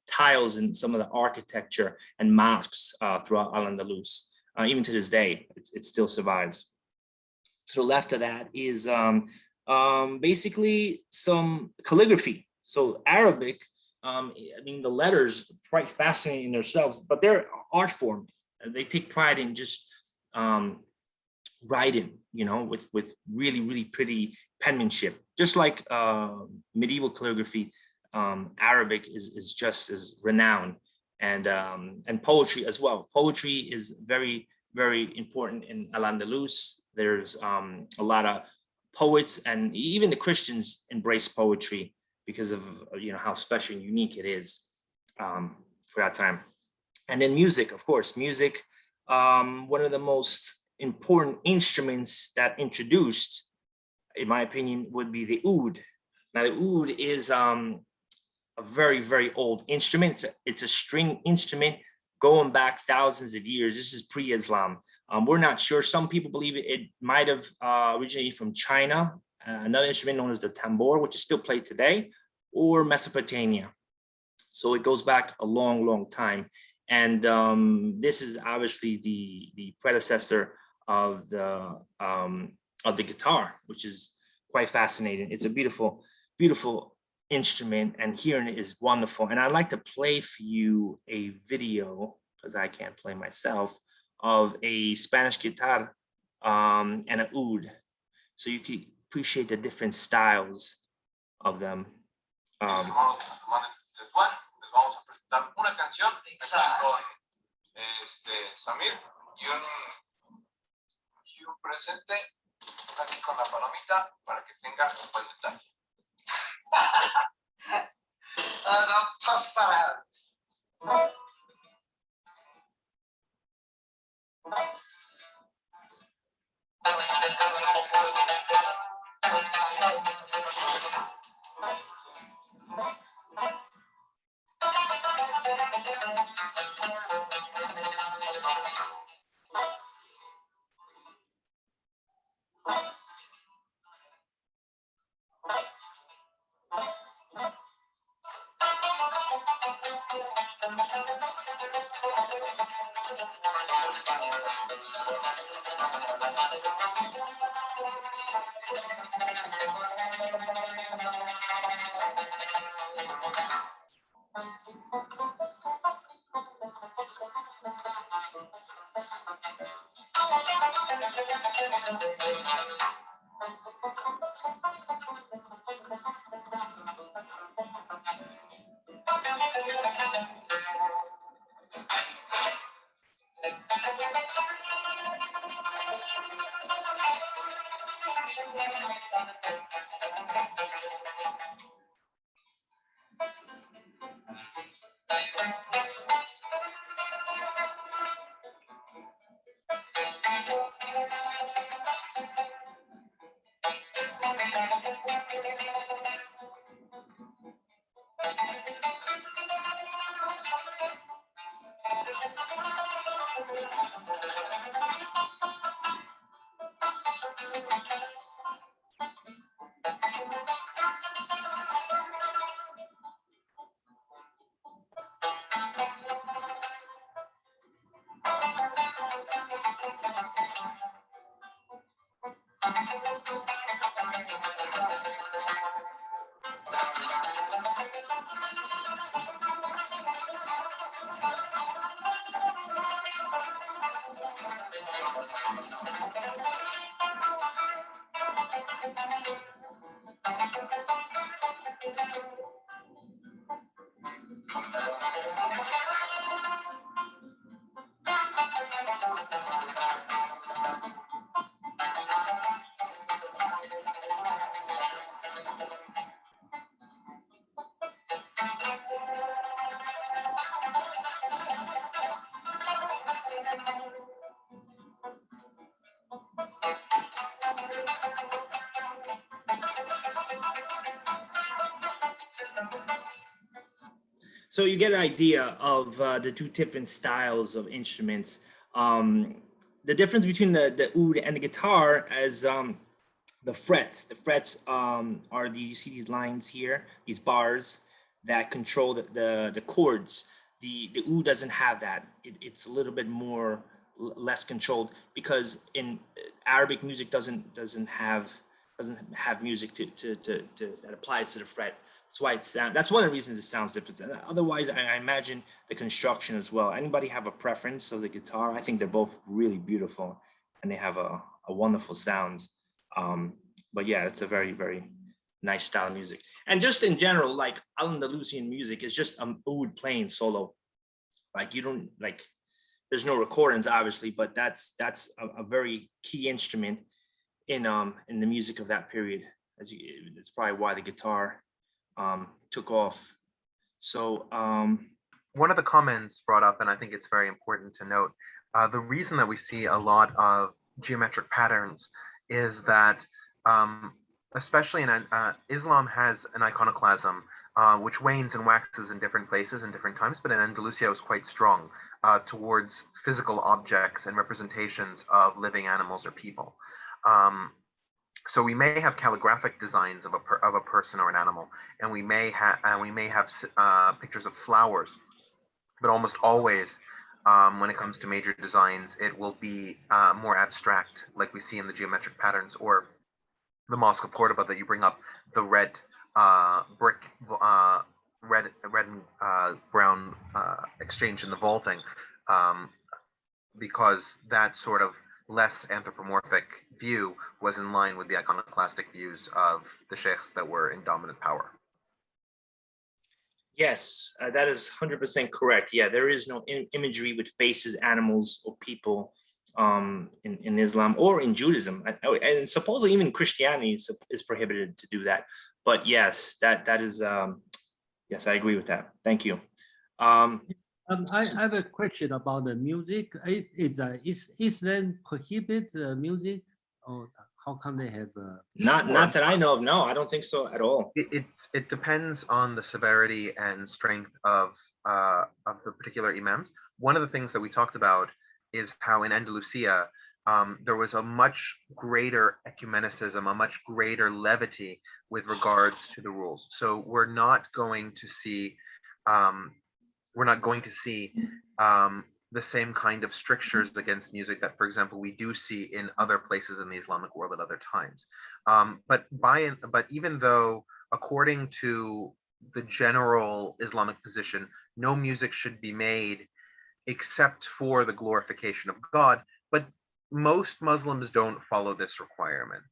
tiles in some of the architecture and mosques throughout Al-Andalus. Even to this day, it still survives. To the left of that is basically some calligraphy. So Arabic, the letters are quite fascinating in themselves, but they're art form. They take pride in just writing, with really, really pretty penmanship. Just like medieval calligraphy, Arabic is just as renowned, and poetry as well. Poetry is very, very important in Al-Andalus. There's a lot of poets and even the Christians embrace poetry because of how special and unique it is for that time. And then music, of course, music, one of the most important instruments that introduced, in my opinion, would be the oud. Now the oud is a very, very old instrument. It's a string instrument going back thousands of years. This is pre-Islam. We're not sure. Some people believe it might have originated from China, another instrument known as the tambor, which is still played today, or Mesopotamia. So it goes back a long, long time. And this is obviously the predecessor of the guitar, which is quite fascinating. It's a beautiful, beautiful instrument, and hearing it is wonderful. And I'd like to play for you a video, because I can't play myself, of a Spanish guitar and an oud, so you can appreciate the different styles of them. Les vamos a presentar una canción con Samir y un presente aquí con la palomita para que tenga un buen detalle. No pasa nada. So you get an idea of the two different styles of instruments. The difference between the oud and the guitar is the frets. The frets are you see these lines here, these bars that control the chords. The oud doesn't have that. It's a little bit more less controlled, because in Arabic music doesn't have music that applies to the fret. That's why that's one of the reasons it sounds different. Otherwise, I imagine the construction as well. Anybody have a preference of the guitar? I think they're both really beautiful, and they have a wonderful sound. But yeah, it's a very, very nice style of music. And just in general, like Andalusian music is just oud playing solo. Like you don't there's no recordings obviously, but that's a very key instrument in the music of that period. It's probably why the guitar took off. So one of the comments brought up, and I think it's very important to note, the reason that we see a lot of geometric patterns is that, especially in Islam has an iconoclasm which wanes and waxes in different places and different times, but in Andalusia it was quite strong towards physical objects and representations of living animals or people. So we may have calligraphic designs of a person or an animal, and we may have pictures of flowers, but almost always, when it comes to major designs, it will be more abstract, like we see in the geometric patterns, or the Mosque of Cordoba that you bring up, the red brick, red and brown exchange in the vaulting, because that sort of less anthropomorphic view was in line with the iconoclastic views of the sheikhs that were in dominant power. yes, that is 100% correct. Yeah, there is no imagery with faces, animals, or people in Islam or in Judaism, and supposedly even Christianity is prohibited to do that. But yes, that is yes, I agree with that. Thank you. I have a question about the music. Is Islam prohibit music, or how can they have? Not that I know of. No, I don't think so at all. It depends on the severity and strength of the particular imams. One of the things that we talked about is how in Andalusia there was a much greater ecumenicism, a much greater levity with regards to the rules. So we're not going to see the same kind of strictures against music that, for example, we do see in other places in the Islamic world at other times. But even though, according to the general Islamic position, no music should be made except for the glorification of God, but most Muslims don't follow this requirement.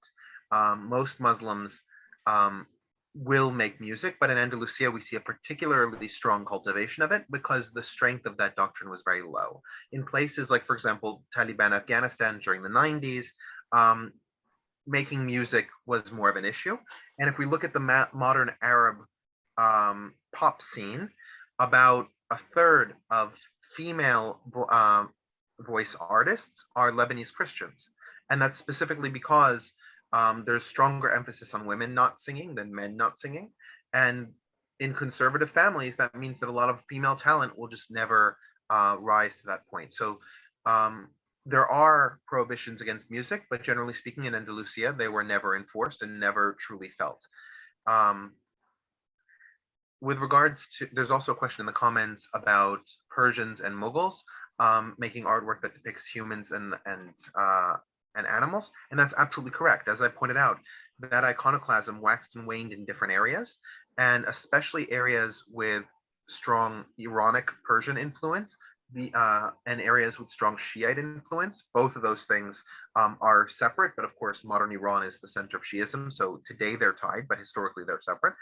Most Muslims will make music, but in Andalusia we see a particularly strong cultivation of it because the strength of that doctrine was very low. In places like, for example, Taliban Afghanistan during the 90s, making music was more of an issue. And if we look at the modern Arab pop scene, about a third of female voice artists are Lebanese Christians. And that's specifically because there's stronger emphasis on women not singing than men not singing. And in conservative families, that means that a lot of female talent will just never rise to that point. So there are prohibitions against music, but generally speaking in Andalusia, they were never enforced and never truly felt. With regards to, there's also a question in the comments about Persians and Mughals making artwork that depicts humans and animals, and that's absolutely correct. As I pointed out, that iconoclasm waxed and waned in different areas, and especially areas with strong Iranic Persian influence, and areas with strong Shiite influence. Both of those things are separate, but of course modern Iran is the center of Shiism, so today they're tied, but historically they're separate.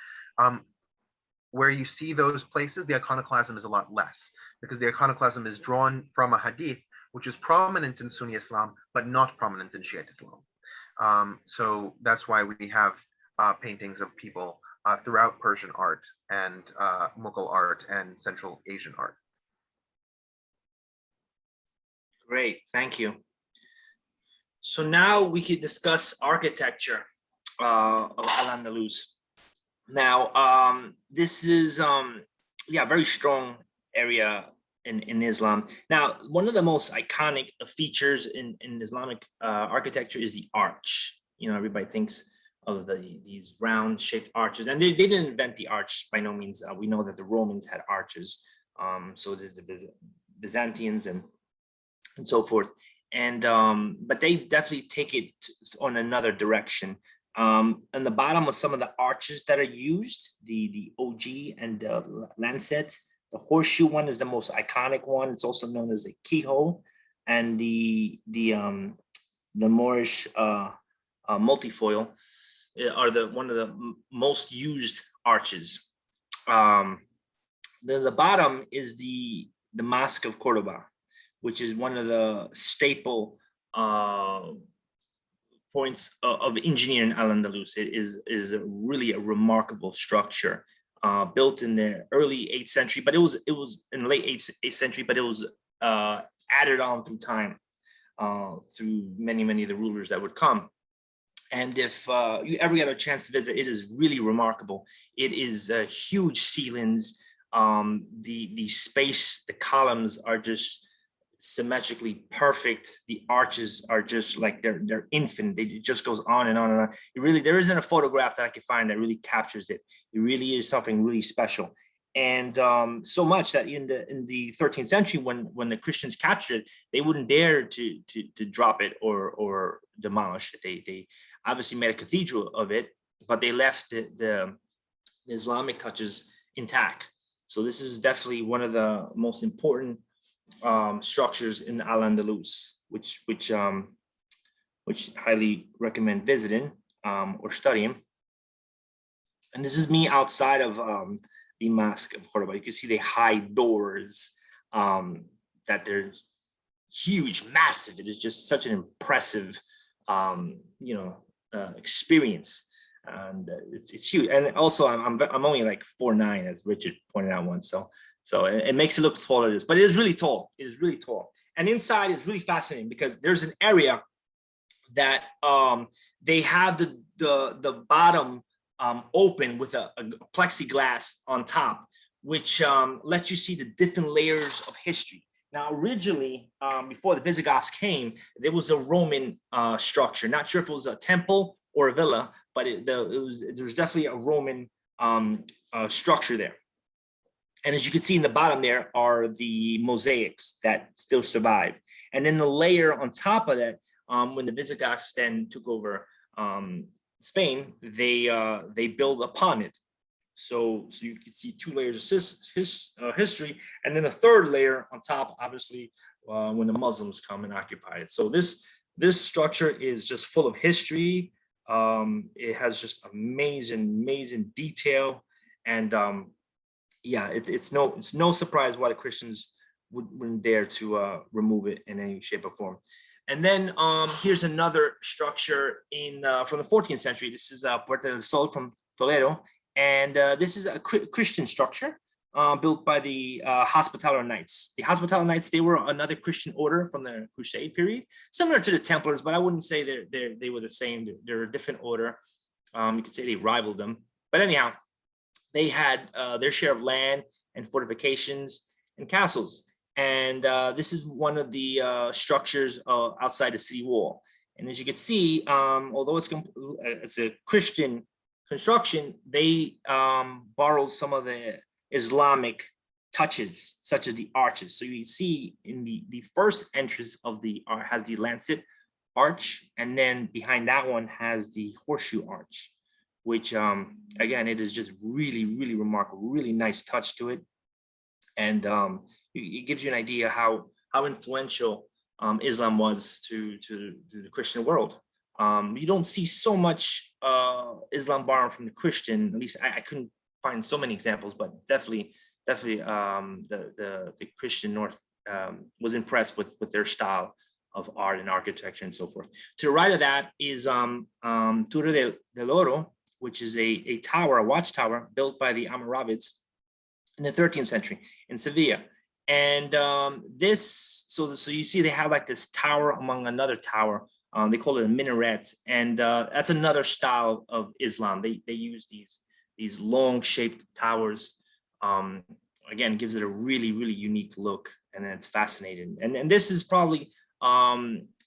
Where you see those places, the iconoclasm is a lot less, because the iconoclasm is drawn from a hadith, which is prominent in Sunni Islam, but not prominent in Shiite Islam. So that's why we have paintings of people throughout Persian art and Mughal art and Central Asian art. Great, thank you. So now we could discuss architecture of Al-Andalus. Now, this is a very strong area in Islam. Now, one of the most iconic features in Islamic architecture is the arch. You know, everybody thinks of these round shaped arches, and they didn't invent the arch by no means. We know that the Romans had arches, so did the Byzantines and so forth. And but they definitely take it on another direction. On the bottom of some of the arches that are used, the OG and the lancet, the horseshoe one is the most iconic one. It's also known as a keyhole, and the Moorish multifoil are one of the most used arches. Then the bottom is the Mosque of Cordoba, which is one of the staple points of engineering Al-Andalus. It is really a remarkable structure built in the early 8th century, but it was in the late 8th century, but it was added on through time, through many of the rulers that would come. And if you ever get a chance to visit, it is really remarkable. It is huge ceilings. The space, the columns are just symmetrically perfect. The arches are just like they're infinite. It just goes on and on and on. It really, there isn't a photograph that I could find that really captures it. It really is something really special. And so much that in the 13th century, when the Christians captured it, they wouldn't dare to drop it or demolish it. They obviously made a cathedral of it, but they left the Islamic touches intact. So this is definitely one of the most important structures in Al-Andalus, which highly recommend visiting or studying. And this is me outside of the Mosque of Cordoba. You can see the high doors, that they're huge, massive. It is just such an impressive, experience, and it's huge. And also, I'm only like 4'9", as Richard pointed out once. So it makes it look taller. It is, but it is really tall. It is really tall. And inside is really fascinating because there's an area that they have the bottom open with a plexiglass on top, which lets you see the different layers of history. Now, originally, before the Visigoths came, there was a Roman structure. Not sure if it was a temple or a villa, but there was definitely a Roman structure there. And as you can see in the bottom there are the mosaics that still survive. And then the layer on top of that, when the Visigoths then took over Spain, they build upon it. So you can see 2 layers of history, and then a third layer on top, obviously, when the Muslims come and occupy it. So this structure is just full of history. It has just amazing detail, and yeah, it's no surprise why the Christians wouldn't dare to remove it in any shape or form. And then here's another structure from the 14th century. This is Puerta del Sol from Toledo. And this is a Christian structure built by the Hospitaller Knights. The Hospitaller Knights, they were another Christian order from the Crusade period, similar to the Templars, but I wouldn't say they were the same. They're a different order. You could say they rivaled them. But anyhow, they had their share of land and fortifications and castles. And this is one of the structures outside the city wall. And as you can see, although it's a Christian construction, they borrowed some of the Islamic touches, such as the arches. So you see in the first entrance of the has the lancet arch, and then behind that one has the horseshoe arch, which again, it is just really remarkable, really nice touch to it. And it gives you an idea how influential Islam was to the Christian world. You don't see so much Islam borrowed from the Christian. At least I couldn't find so many examples, but definitely the Christian North was impressed with their style of art and architecture and so forth. To the right of that is Torre del Oro, which is a tower, a watchtower built by the Almoravids in the 13th century in Sevilla. And so you see they have like this tower among another tower. They call it a minaret, and that's another style of Islam. They use these long shaped towers. Again, gives it a really unique look, and it's fascinating. And this is probably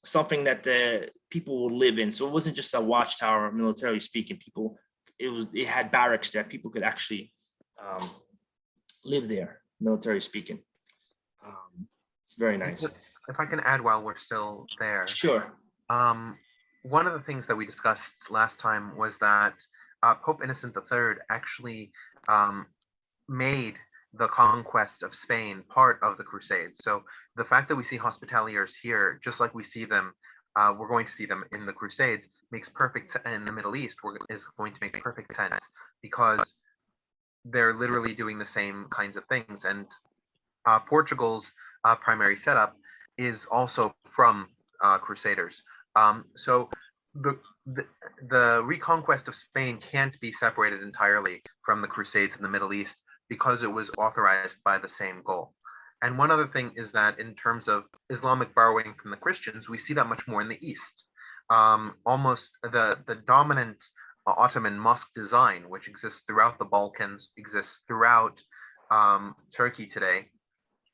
something that the people will live in. So it wasn't just a watchtower, militarily speaking. It had barracks that people could actually live there, military speaking. It's very nice. If I can add while we're still there. Sure. One of the things that we discussed last time was that Pope Innocent III actually made the conquest of Spain part of the Crusades. So the fact that we see Hospitaliers here, just like we see them, we're going to see them in the Crusades, makes perfect sense. In the Middle East is going to make perfect sense because they're literally doing the same kinds of things. And Portugal's primary setup is also from Crusaders. So the reconquest of Spain can't be separated entirely from the Crusades in the Middle East because it was authorized by the same goal. And one other thing is that in terms of Islamic borrowing from the Christians, we see that much more in the East. Almost the dominant Ottoman mosque design, which exists throughout the Balkans, exists throughout Turkey today,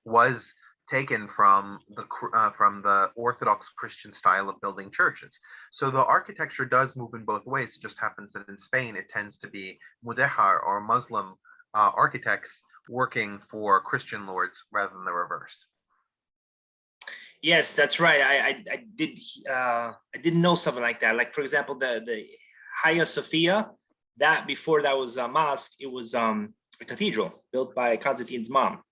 was taken from the Orthodox Christian style of building churches. So the architecture does move in both ways. It just happens that in Spain, it tends to be mudehar or Muslim architects working for Christian lords rather than the reverse. Yes, that's right. I didn't know something like that. Like, for example, the Hagia Sophia, that before that was a mosque, it was a cathedral built by Constantine's mom.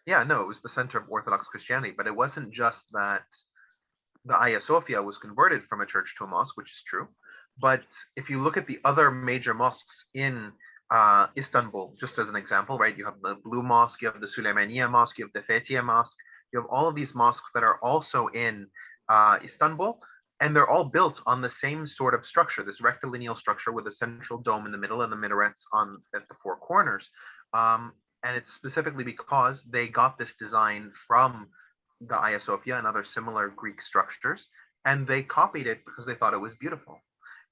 Yeah, no, it was the center of Orthodox Christianity, but it wasn't just that the Hagia Sophia was converted from a church to a mosque, which is true. But if you look at the other major mosques in Istanbul, just as an example, right? You have the Blue Mosque, you have the Süleymaniye Mosque, you have the Fethiye Mosque, you have all of these mosques that are also in Istanbul, and they're all built on the same sort of structure, this rectilineal structure with a central dome in the middle and the minarets at the four corners. And it's specifically because they got this design from the Hagia Sophia and other similar Greek structures, and they copied it because they thought it was beautiful.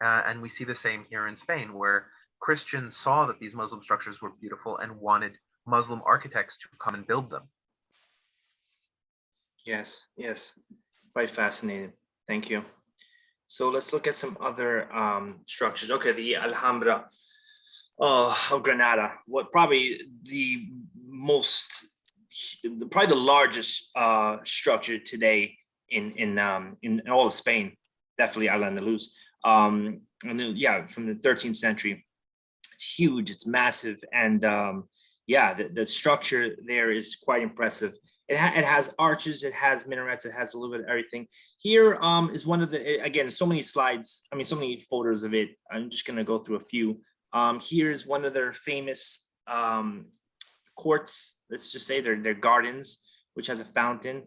And we see the same here in Spain, where Christians saw that these Muslim structures were beautiful and wanted Muslim architects to come and build them. Yes, yes, quite fascinating. Thank you. So let's look at some other structures. Okay, the Alhambra of Granada. What probably the largest structure today in all of Spain, definitely Al-Andalus. And then, yeah, from the 13th century. It's huge, it's massive, and yeah, the structure there is quite impressive. It has arches, it has minarets, it has a little bit of everything. Here is one of the, again, so many slides, I mean, so many photos of it. I'm just gonna go through a few. Here's one of their famous courts, let's just say their gardens, which has a fountain,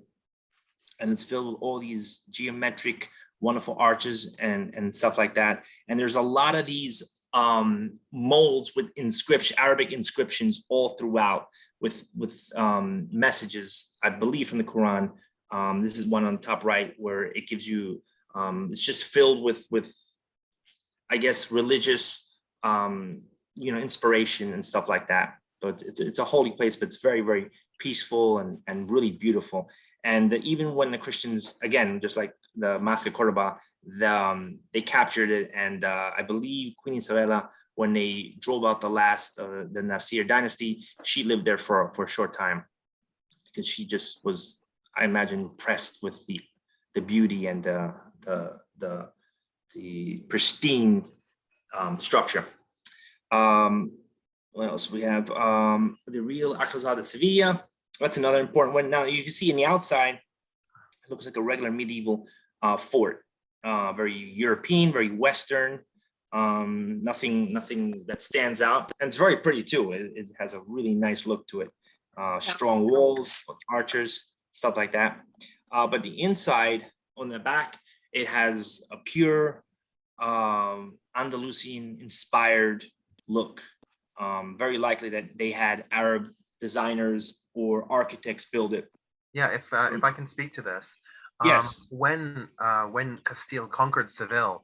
and it's filled with all these geometric, wonderful arches and stuff like that. And there's a lot of these molds with Arabic inscriptions all throughout, with messages, I believe, from the Quran. This is one on the top right where it gives you, it's just filled with I guess, religious, inspiration and stuff like that. So it's a holy place, but it's very, very peaceful and really beautiful. And even when the Christians, again, just like the Mosque of Cordoba, they captured it, and I believe Queen Isabella, when they drove out the last the Nasir dynasty, she lived there for a short time because she just was, I imagine, impressed with the beauty and the pristine structure. What else we have? The Real Alcazar de Sevilla. That's another important one. Now you can see in the outside, it looks like a regular medieval fort. Very European, very Western, nothing that stands out. And it's very pretty too. It has a really nice look to it. Strong walls, archers, stuff like that. But the inside, on the back, it has a pure Andalusian inspired look. Very likely that they had Arab designers or architects build it. Yeah, if I can speak to this. Yes. When Castile conquered Seville,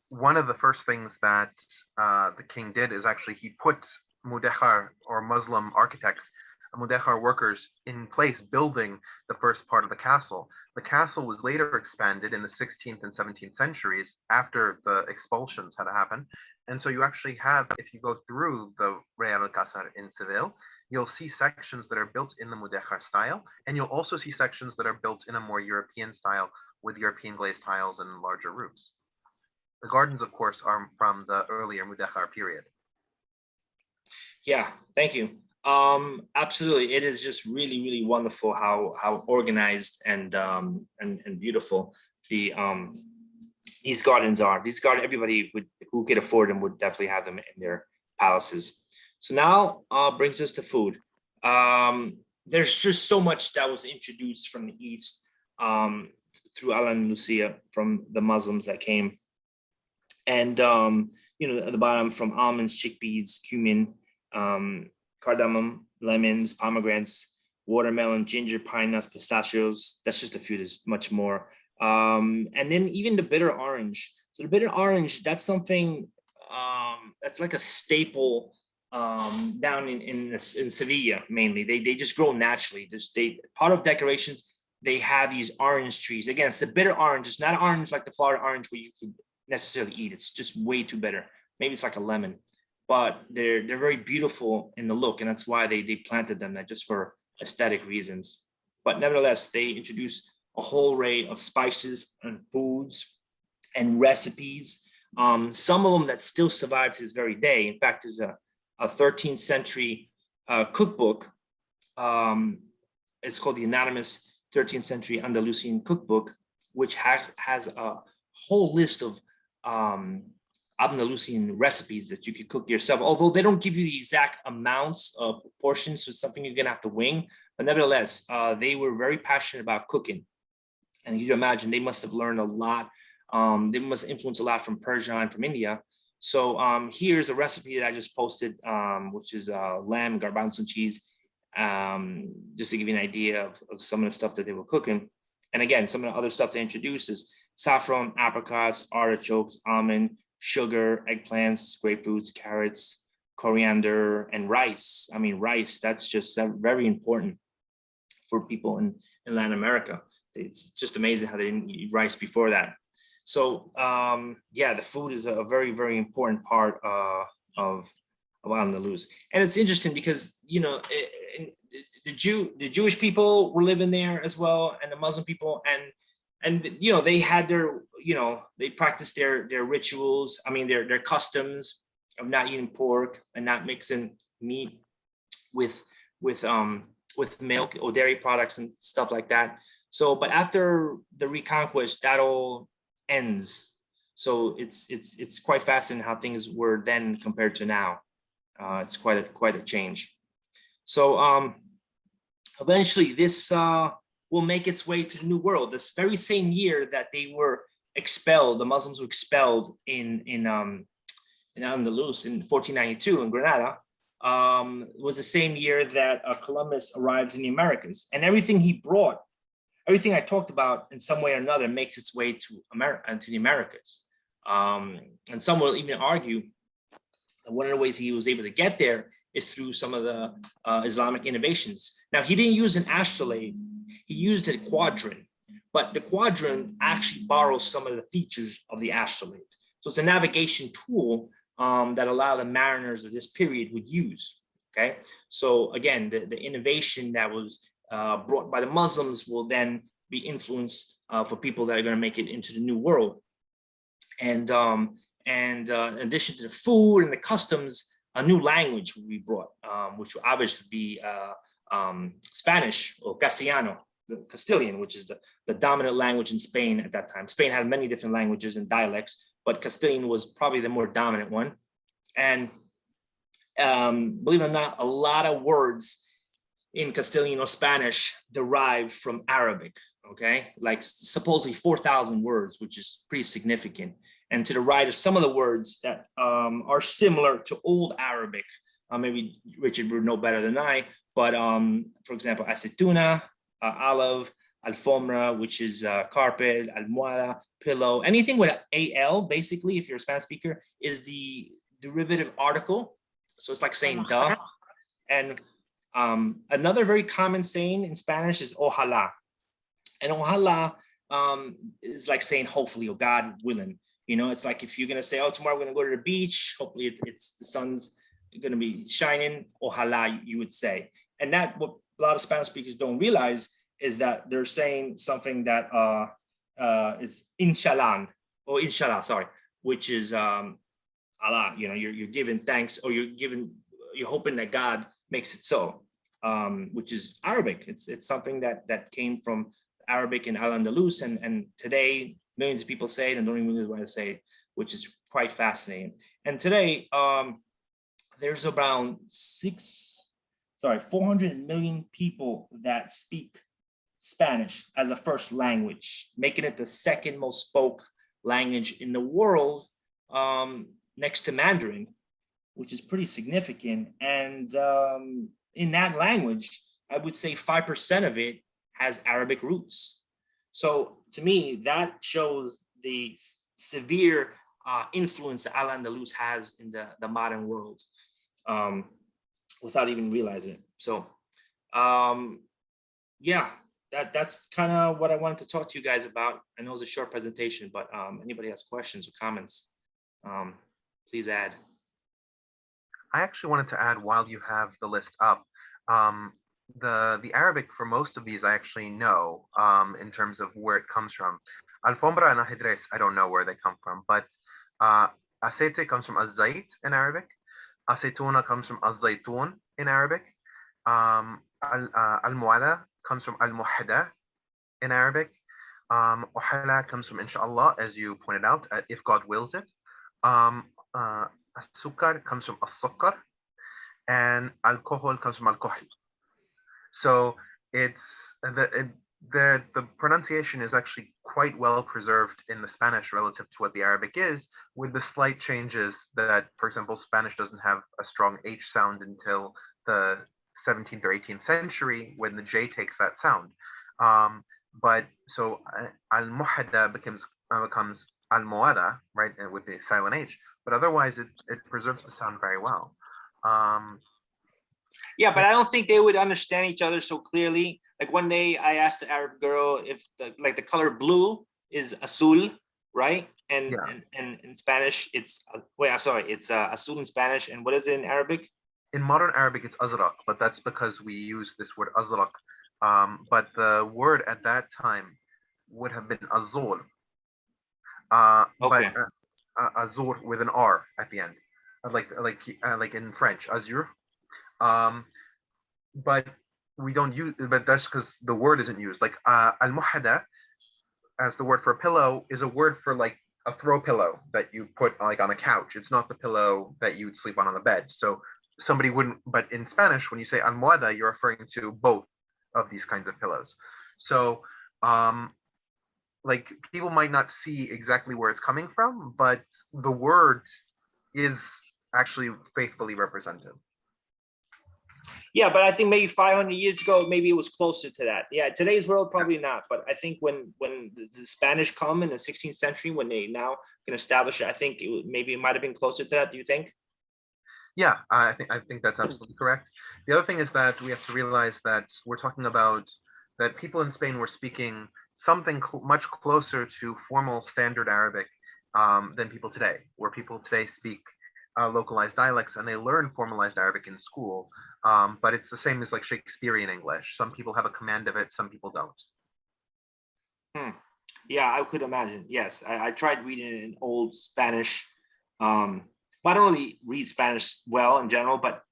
one of the first things that the king did is actually he put mudehar, or Muslim architects, mudehar workers, in place building the first part of the castle. The castle was later expanded in the 16th and 17th centuries after the expulsions had happened. And so you actually have, if you go through the Real Alcázar in Seville, you'll see sections that are built in the mudehar style, and you'll also see sections that are built in a more European style with European glazed tiles and larger roofs. The gardens, of course, are from the earlier mudehar period. Yeah, thank you. Absolutely, it is just really, really wonderful how organized and beautiful these gardens are. These gardens, everybody who could afford them would definitely have them in their palaces. So now brings us to food. There's just so much that was introduced from the East through Al-Andalusia, from the Muslims that came And at the bottom, from almonds, chickpeas, cumin, cardamom, lemons, pomegranates, watermelon, ginger, pine nuts, pistachios. That's just a few. There's much more. And then even the bitter orange. So the bitter orange, that's something that's like a staple down in Sevilla mainly. They just grow naturally. Part of decorations, they have these orange trees. Again, it's the bitter orange. It's not orange like the Florida orange where you could necessarily eat. It's just way too bitter. Maybe it's like a lemon, but they're very beautiful in the look, and that's why they planted them, not just for aesthetic reasons. But nevertheless, they introduce a whole array of spices and foods and recipes. Some of them that still survive to this very day. In fact, there's a 13th century cookbook. It's called the anonymous 13th century Andalusian cookbook, which has a whole list of Andalusian recipes that you could cook yourself. Although they don't give you the exact amounts of portions, so it's something you're gonna have to wing. But nevertheless, they were very passionate about cooking. And you can imagine they must have learned a lot. They must influence a lot from Persia and from India. So here's a recipe that I just posted, which is lamb, garbanzo and cheese, just to give you an idea of some of the stuff that they were cooking. And again, some of the other stuff they introduced is saffron, apricots, artichokes, almond, sugar, eggplants, grapefruits, carrots, coriander, and rice. I mean, rice, that's just very important for people in Latin America. It's just amazing how they didn't eat rice before that. So yeah, the food is a very, very important part of Andalus. And it's interesting because, the Jewish people were living there as well, and the Muslim people, and they had their, they practiced their rituals. I mean, their customs of not eating pork and not mixing meat with milk or dairy products and stuff like that. So, but after the Reconquest, that all ends. So it's quite fascinating how things were then compared to now. It's quite a change. So eventually this will make its way to the New World. This very same year that they were expelled, the Muslims were expelled in Andalus in 1492 in Granada, was the same year that Columbus arrives in the Americas, and everything he brought, everything I talked about in some way or another makes its way to America and to the Americas. And some will even argue that one of the ways he was able to get there is through some of the Islamic innovations. Now, he didn't use an astrolabe, he used a quadrant, but the quadrant actually borrows some of the features of the astrolabe. So it's a navigation tool that a lot of the mariners of this period would use, okay? So again, the innovation that was brought by the Muslims will then be influenced for people that are gonna make it into the New World. And in addition to the food and the customs, a new language will be brought, which will obviously be Spanish or Castellano, Castilian, which is the dominant language in Spain at that time. Spain had many different languages and dialects, but Castilian was probably the more dominant one. And believe it or not, a lot of words in Castilian or Spanish derive from Arabic, okay? Like supposedly 4,000 words, which is pretty significant. And to the right are some of the words that are similar to Old Arabic. Maybe Richard would know better than I, but for example, aceituna, olive, alfombra, which is carpet, almohada, pillow, anything with al, basically, if you're a Spanish speaker, is the derivative article. So it's like saying duh. And another very common saying in Spanish is ojalá. And ojalá is like saying hopefully or God willing. It's like if you're gonna say, oh, tomorrow we're gonna go to the beach, hopefully it's the sun's gonna be shining, ojalá, you would say. And that, what a lot of Spanish speakers don't realize is that they're saying something that is inshallah, sorry, which is Allah. You're giving thanks, or you're hoping that God makes it so, which is Arabic. It's something that came from Arabic in Al-Andalus, and today millions of people say it and don't even know what to say, which is quite fascinating. And today, there's around 400 million people that speak Spanish as a first language, making it the second most spoke language in the world, next to Mandarin, which is pretty significant. And in that language, I would say 5% of it has Arabic roots. So to me, that shows the severe influence that Al-Andalus has in the modern world, without even realizing it. So yeah, that's kind of what I wanted to talk to you guys about. I know it's a short presentation, but anybody has questions or comments, please add. I actually wanted to add, while you have the list up, the Arabic for most of these I actually know, in terms of where it comes from. Alfombra and ajedrez, I don't know where they come from, but aceite comes from azait in Arabic. Aceituna comes from azaytun in Arabic. Al-mu'ala comes from al-muhada in Arabic. Ohala comes from inshallah, as you pointed out, if God wills it. As-sukar comes from as-sukkar, and alcohol comes from al-kohl. So it's the pronunciation is actually quite well preserved in the Spanish relative to what the Arabic is, with the slight changes that, for example, Spanish doesn't have a strong H sound until the 17th or 18th century, when the J takes that sound. But so al-muhada becomes al-muada, right, with the silent H. But otherwise, it preserves the sound very well. Yeah, but I don't think they would understand each other so clearly. Like one day I asked the Arab girl if the color blue is azul, right? And Yeah. and in Spanish it's it's azul in Spanish, and what is it in Arabic? In modern Arabic, it's azraq, but that's because we use this word azraq. But the word at that time would have been azul. Okay. But azur with an R at the end, like in French, azur. But we don't use, but that's because the word isn't used. Like al-muhada, as the word for pillow, is a word for like a throw pillow that you put like on a couch. It's not the pillow that you'd sleep on the bed. So somebody wouldn't, but in Spanish, when you say almohada, you're referring to both of these kinds of pillows. So like people might not see exactly where it's coming from, but the word is actually faithfully represented. Yeah, but I think maybe 500 years ago, maybe it was closer to that. Yeah, today's world probably not. But I think when the Spanish come in the 16th century, when they now can establish it, I think maybe it might have been closer to that. Do you think? Yeah, I think that's absolutely correct. The other thing is that we have to realize that we're talking about that people in Spain were speaking something much closer to formal standard Arabic than people today, where people today speak localized dialects and they learn formalized Arabic in school. But it's the same as like Shakespearean English. Some people have a command of it, some people don't. Yeah, I could imagine. Yes, I tried reading it in old Spanish. I don't really read Spanish well in general, but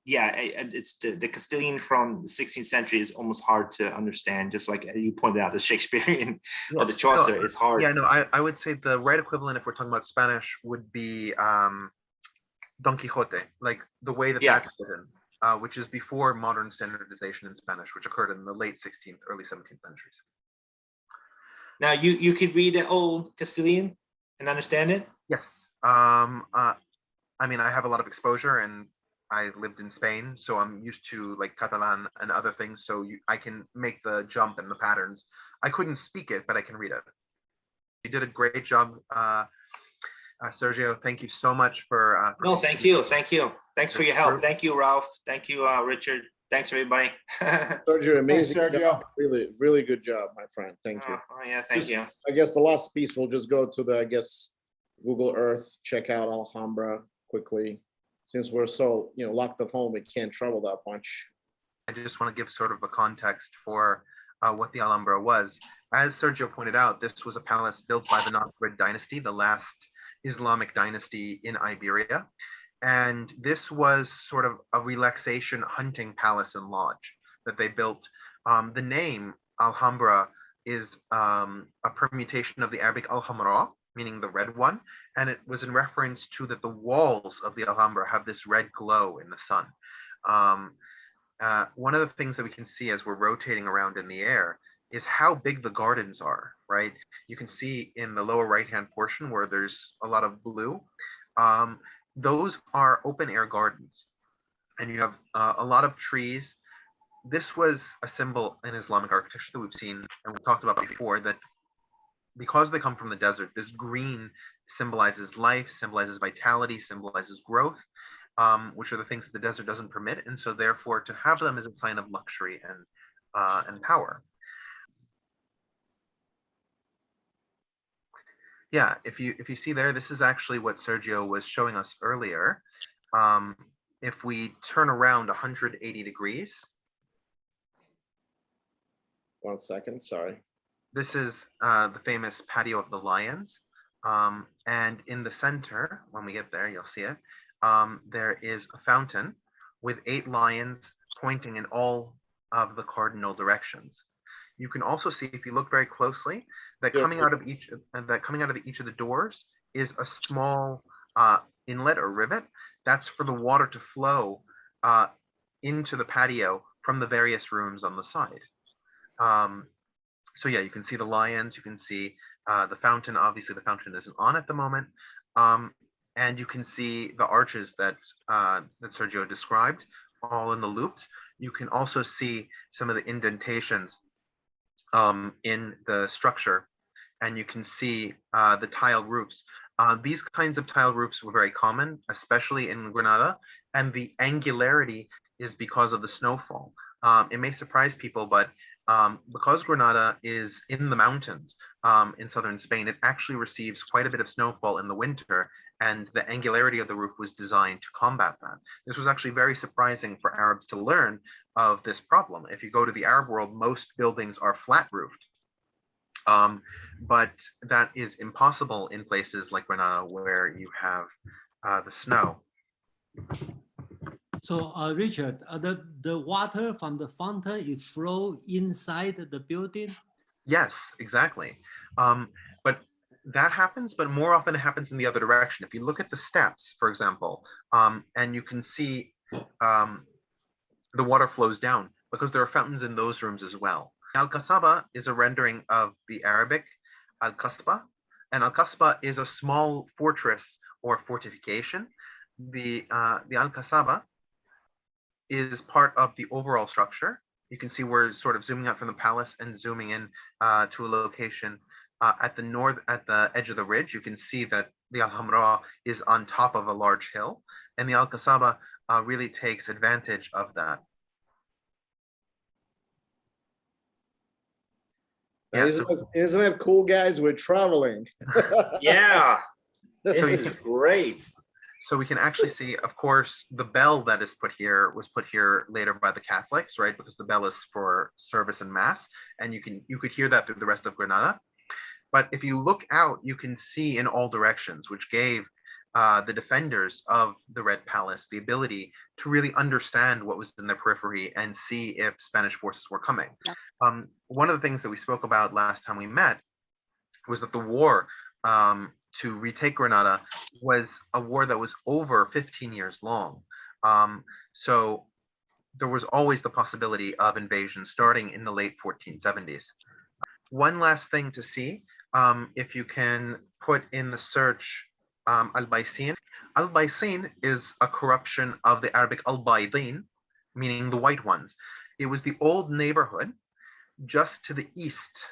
yeah, it's the Castilian from the 16th century is almost hard to understand. Just like you pointed out, the Shakespearean or the Chaucer is hard. Yeah, no, I would say the right equivalent, if we're talking about Spanish, would be Don Quixote, like the way that that's written, which is before modern standardization in Spanish, which occurred in the late 16th, early 17th centuries. Now you could read the old Castilian and understand it? Yes. I mean, I have a lot of exposure and I lived in Spain, so I'm used to like Catalan and other things. So I can make the jump and the patterns. I couldn't speak it, but I can read it. You did a great job, Sergio. Thank you so much for. No, thank you. Thanks for your help. Thank you, Ralph. Thank you, Richard. Thanks, everybody. Sergio, amazing. Sergio. Job. Really, really good job, my friend. Thank you. Oh yeah, thank you. I guess the last piece, we'll just go to the, Google Earth, check out Alhambra quickly. Since we're so, locked at home, we can't travel that much. I just want to give sort of a context for what the Alhambra was. As Sergio pointed out, this was a palace built by the Nasrid dynasty, the last Islamic dynasty in Iberia. And this was sort of a relaxation hunting palace and lodge that they built. The name Alhambra is a permutation of the Arabic Al-Hamra, meaning the red one. And it was in reference to that the walls of the Alhambra have this red glow in the sun. One of the things that we can see as we're rotating around in the air is how big the gardens are, right? You can see in the lower right-hand portion where there's a lot of blue, those are open air gardens. And you have a lot of trees. This was a symbol in Islamic architecture that we've seen and we talked about before, that because they come from the desert, this green symbolizes life, symbolizes vitality, symbolizes growth, which are the things that the desert doesn't permit. And so therefore to have them is a sign of luxury and power. Yeah, if you see there, this is actually what Sergio was showing us earlier. If we turn around 180 degrees, 1 second, sorry. this is the famous patio of the lions. And in the center, when we get there, you'll see it. There is a fountain with 8 lions pointing in all of the cardinal directions. You can also see, if you look very closely, that coming out of each of the doors is a small inlet or rivet. That's for the water to flow into the patio from the various rooms on the side. So yeah, you can see the lions, you can see the fountain. Obviously the fountain isn't on at the moment. And you can see the arches that Sergio described, all in the loops. You can also see some of the indentations in the structure, and you can see the tiled roofs. These kinds of tiled roofs were very common, especially in Granada, and the angularity is because of the snowfall. It may surprise people, but because Granada is in the mountains in southern Spain, it actually receives quite a bit of snowfall in the winter, and the angularity of the roof was designed to combat that. This was actually very surprising for Arabs to learn of this problem. If you go to the Arab world, most buildings are flat roofed. But that is impossible in places like Granada where you have the snow. So, Richard, the water from the fountain is flow inside the building? Yes, exactly. But that happens, but more often it happens in the other direction. If you look at the steps, for example, and you can see the water flows down because there are fountains in those rooms as well. Al-Qasaba is a rendering of the Arabic Al-Qasba, and Al-Qasba is a small fortress or fortification. The Al-Qasaba is part of the overall structure. You can see we're sort of zooming out from the palace and zooming in to a location at the edge of the ridge. You can see that the Alhambra is on top of a large hill, and the Al-Qasaba really takes advantage of that. Yeah, Isn't it cool, guys? We're traveling. Yeah, this So is great. So we can actually see, of course, the bell that is put here was put here later by the Catholics, right? Because the bell is for service and mass, and you could hear that through the rest of Granada. But if you look out, you can see in all directions, which gave the defenders of the Red Palace the ability to really understand what was in their periphery and see if Spanish forces were coming. One of the things that we spoke about last time we met was that the war to retake Granada was a war that was over 15 years long. So there was always the possibility of invasion starting in the late 1470s. One last thing to see, if you can put in the search Al-Baysin. Al-Baysin is a corruption of the Arabic Al-Baydin, meaning the white ones. It was the old neighborhood just to the east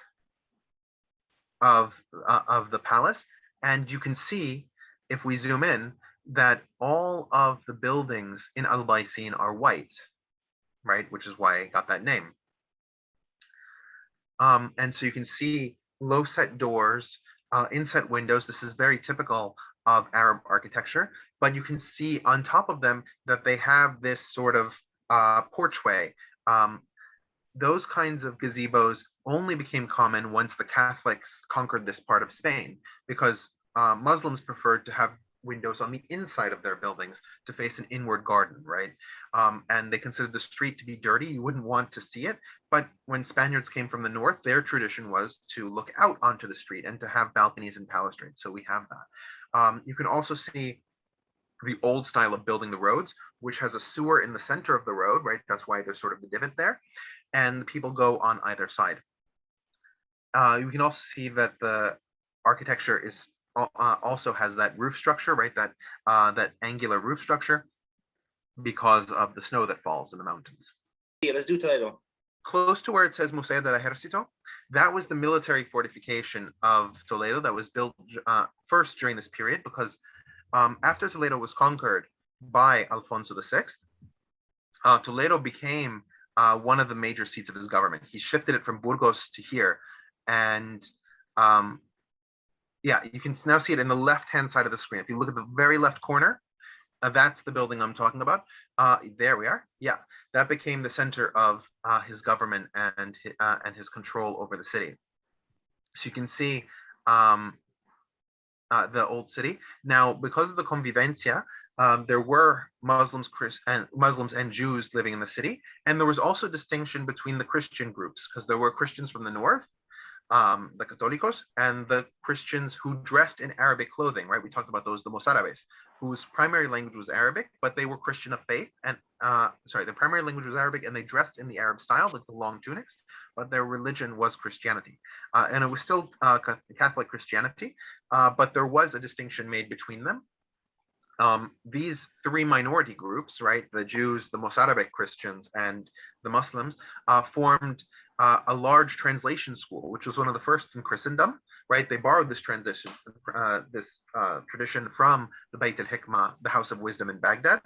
of the palace. And you can see, if we zoom in, that all of the buildings in Al-Baysin are white, right? Which is why I got that name. And so you can see low set doors, inset windows. This is very typical of Arab architecture, but you can see on top of them that they have this sort of porchway. Those kinds of gazebos only became common once the Catholics conquered this part of Spain, because Muslims preferred to have windows on the inside of their buildings to face an inward garden, right? And they considered the street to be dirty. You wouldn't want to see it. But when Spaniards came from the north, their tradition was to look out onto the street and to have balconies and balustrades. So we have that. You can also see the old style of building the roads, which has a sewer in the center of the road, right? That's why there's sort of the divot there. And the people go on either side. You can also see that the architecture is also has that roof structure, right? That angular roof structure because of the snow that falls in the mountains. Yeah, let's do Toledo. Close to where it says Museo del Ejército, that was the military fortification of Toledo that was built first during this period, because after Toledo was conquered by Alfonso VI, Toledo became one of the major seats of his government. He shifted it from Burgos to here. And yeah, you can now see it in the left-hand side of the screen. If you look at the very left corner, that's the building I'm talking about. There we are. Yeah, that became the center of his government and his control over the city. So you can see the old city. Now, because of the Convivencia, there were Muslims and Jews living in the city, and there was also distinction between the Christian groups, because there were Christians from the north, the Católicos, and the Christians who dressed in Arabic clothing, right? We talked about those, the Mozárabes, whose primary language was Arabic, but they were Christian of faith. And their primary language was Arabic, and they dressed in the Arab style, like the long tunics, but their religion was Christianity. And it was still Catholic Christianity, but there was a distinction made between them. These three minority groups, right, the Jews, the Mozarabic Christians, and the Muslims, formed a large translation school, which was one of the first in Christendom, right? They borrowed this tradition from the Beit al-Hikmah, the House of Wisdom in Baghdad.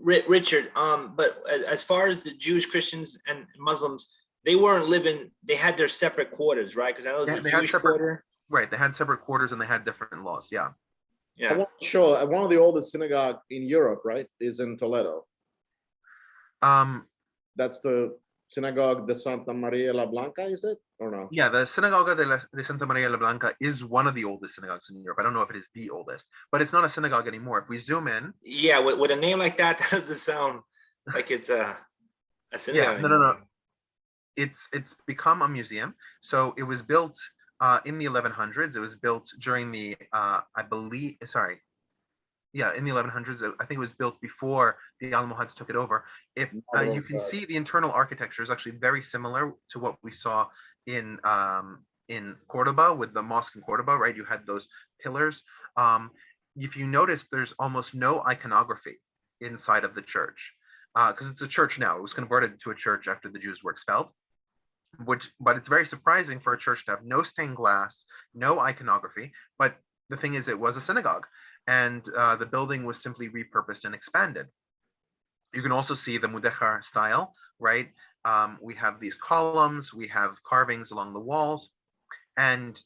Richard, but as far as the Jews, Christians, and Muslims, they weren't living, they had their separate quarters, right? Because I know there's a Jewish quarter. Right, they had separate quarters and they had different laws, yeah. I want to show one of the oldest synagogue in Europe, right, is in Toledo. That's the Synagogue de Santa Maria la Blanca, is it, or no? Yeah, the Sinagoga de Santa Maria la Blanca is one of the oldest synagogues in Europe. I don't know if it is the oldest, but it's not a synagogue anymore. If we zoom in. Yeah, with a name like that, that doesn't sound like it's a synagogue. Yeah, no. It's become a museum. So it was built in the 1100s. It was built during the, in the 1100s. I think it was built before the Almohads took it over. If you can see, the internal architecture is actually very similar to what we saw in Cordoba, with the mosque in Cordoba, right? You had those pillars. If you notice, there's almost no iconography inside of the church, because it's a church now. It was converted to a church after the Jews were expelled. But it's very surprising for a church to have no stained glass, no iconography. But the thing is, it was a synagogue, and the building was simply repurposed and expanded. You can also see the Mudechar style, right? We have these columns, we have carvings along the walls, and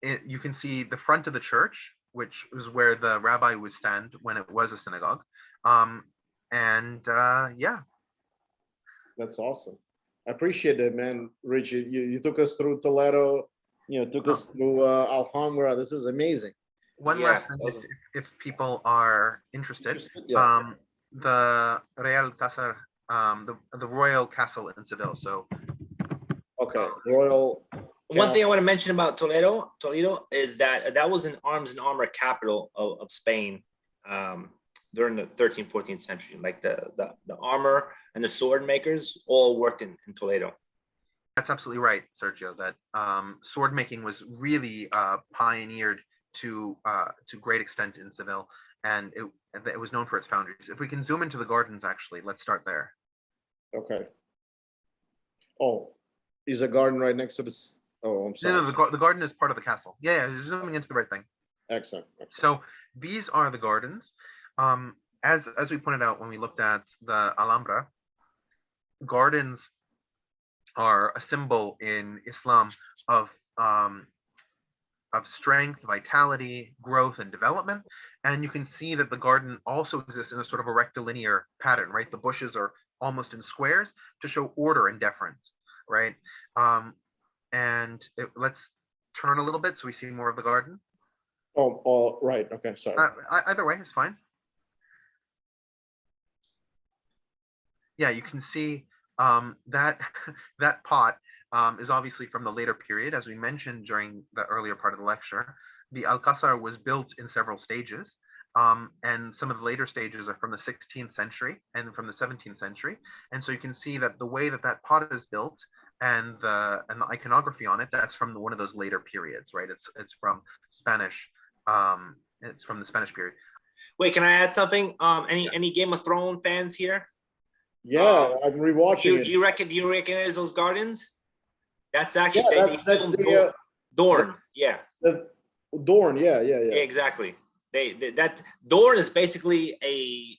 you can see the front of the church, which is where the rabbi would stand when it was a synagogue. Yeah. That's awesome. I appreciate it, man. Richard, you took us through Toledo, took us through Alhambra. This is amazing. One last thing, if people are interested, the Real Casa, the Royal Castle in Seville. So, okay, Royal. One thing I want to mention about Toledo is that was an arms and armor capital of Spain during the 13th, 14th century. Like the armor and the sword makers all worked in Toledo. That's absolutely right, Sergio. That sword making was really pioneered to great extent in Seville, and it was known for its foundries. If we can zoom into the gardens, actually, let's start there. Okay. Oh, is a garden right next to this? Oh, I'm sorry. No, the garden is part of the castle. Yeah, you're zooming into the right thing. Excellent. So these are the gardens. As we pointed out when we looked at the Alhambra, gardens are a symbol in Islam of strength, vitality, growth, and development. And you can see that the garden also exists in a sort of a rectilinear pattern, right? The bushes are almost in squares to show order and deference, right? Let's turn a little bit so we see more of the garden. Oh, right. Okay, sorry. Either way, it's fine. Yeah, you can see that pot is obviously from the later period. As we mentioned during the earlier part of the lecture, the Alcázar was built in several stages, and some of the later stages are from the 16th century and from the 17th century. And so you can see that the way that pot is built and the iconography on it, that's from one of those later periods, right? It's from Spanish. It's from the Spanish period. Wait, can I add something? Any Game of Thrones fans here? Yeah, I'm rewatching it. Do you recognize those gardens? That's actually Yeah, they that's filmed the Dorne. that's- Yeah. the Dorn. Yeah. Exactly. That Dorne is basically a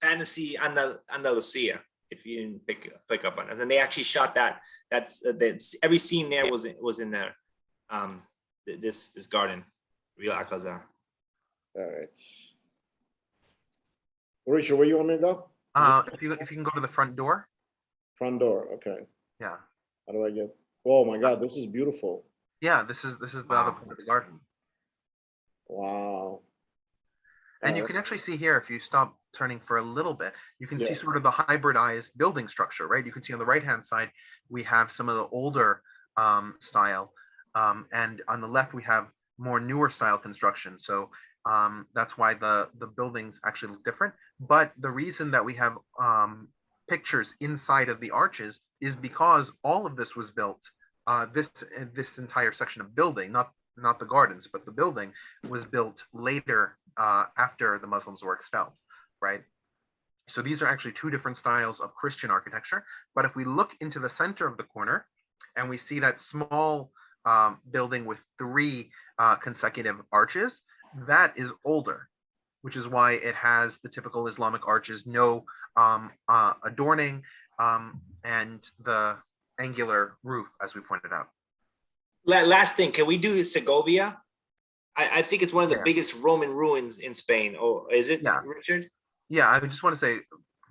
fantasy Andalusia. If you didn't pick up on it, and they actually shot that. That's every scene there was in there. This garden, Real Alcazar. All right. Richard, where you want me to go? If you can go to the front door. Front door. Okay. Yeah. How do I get? Oh my God, this is beautiful. Yeah, this is the other part of the garden. Wow. And you can actually see here, if you stop turning for a little bit, you can see sort of the hybridized building structure, right? You can see on the right-hand side, we have some of the older style, and on the left, we have more newer style construction. So that's why the buildings actually look different. But the reason that we have pictures inside of the arches is because all of this was built, this entire section of building, not the gardens, but the building was built later after the Muslims were expelled, right? So these are actually two different styles of Christian architecture. But if we look into the center of the corner and we see that small building with three consecutive arches, that is older, which is why it has the typical Islamic arches, no adorning, and the angular roof, as we pointed out. Last thing, can we do Segovia? I think it's one of the biggest Roman ruins in Spain. Or is it, Richard? Yeah, I just want to say,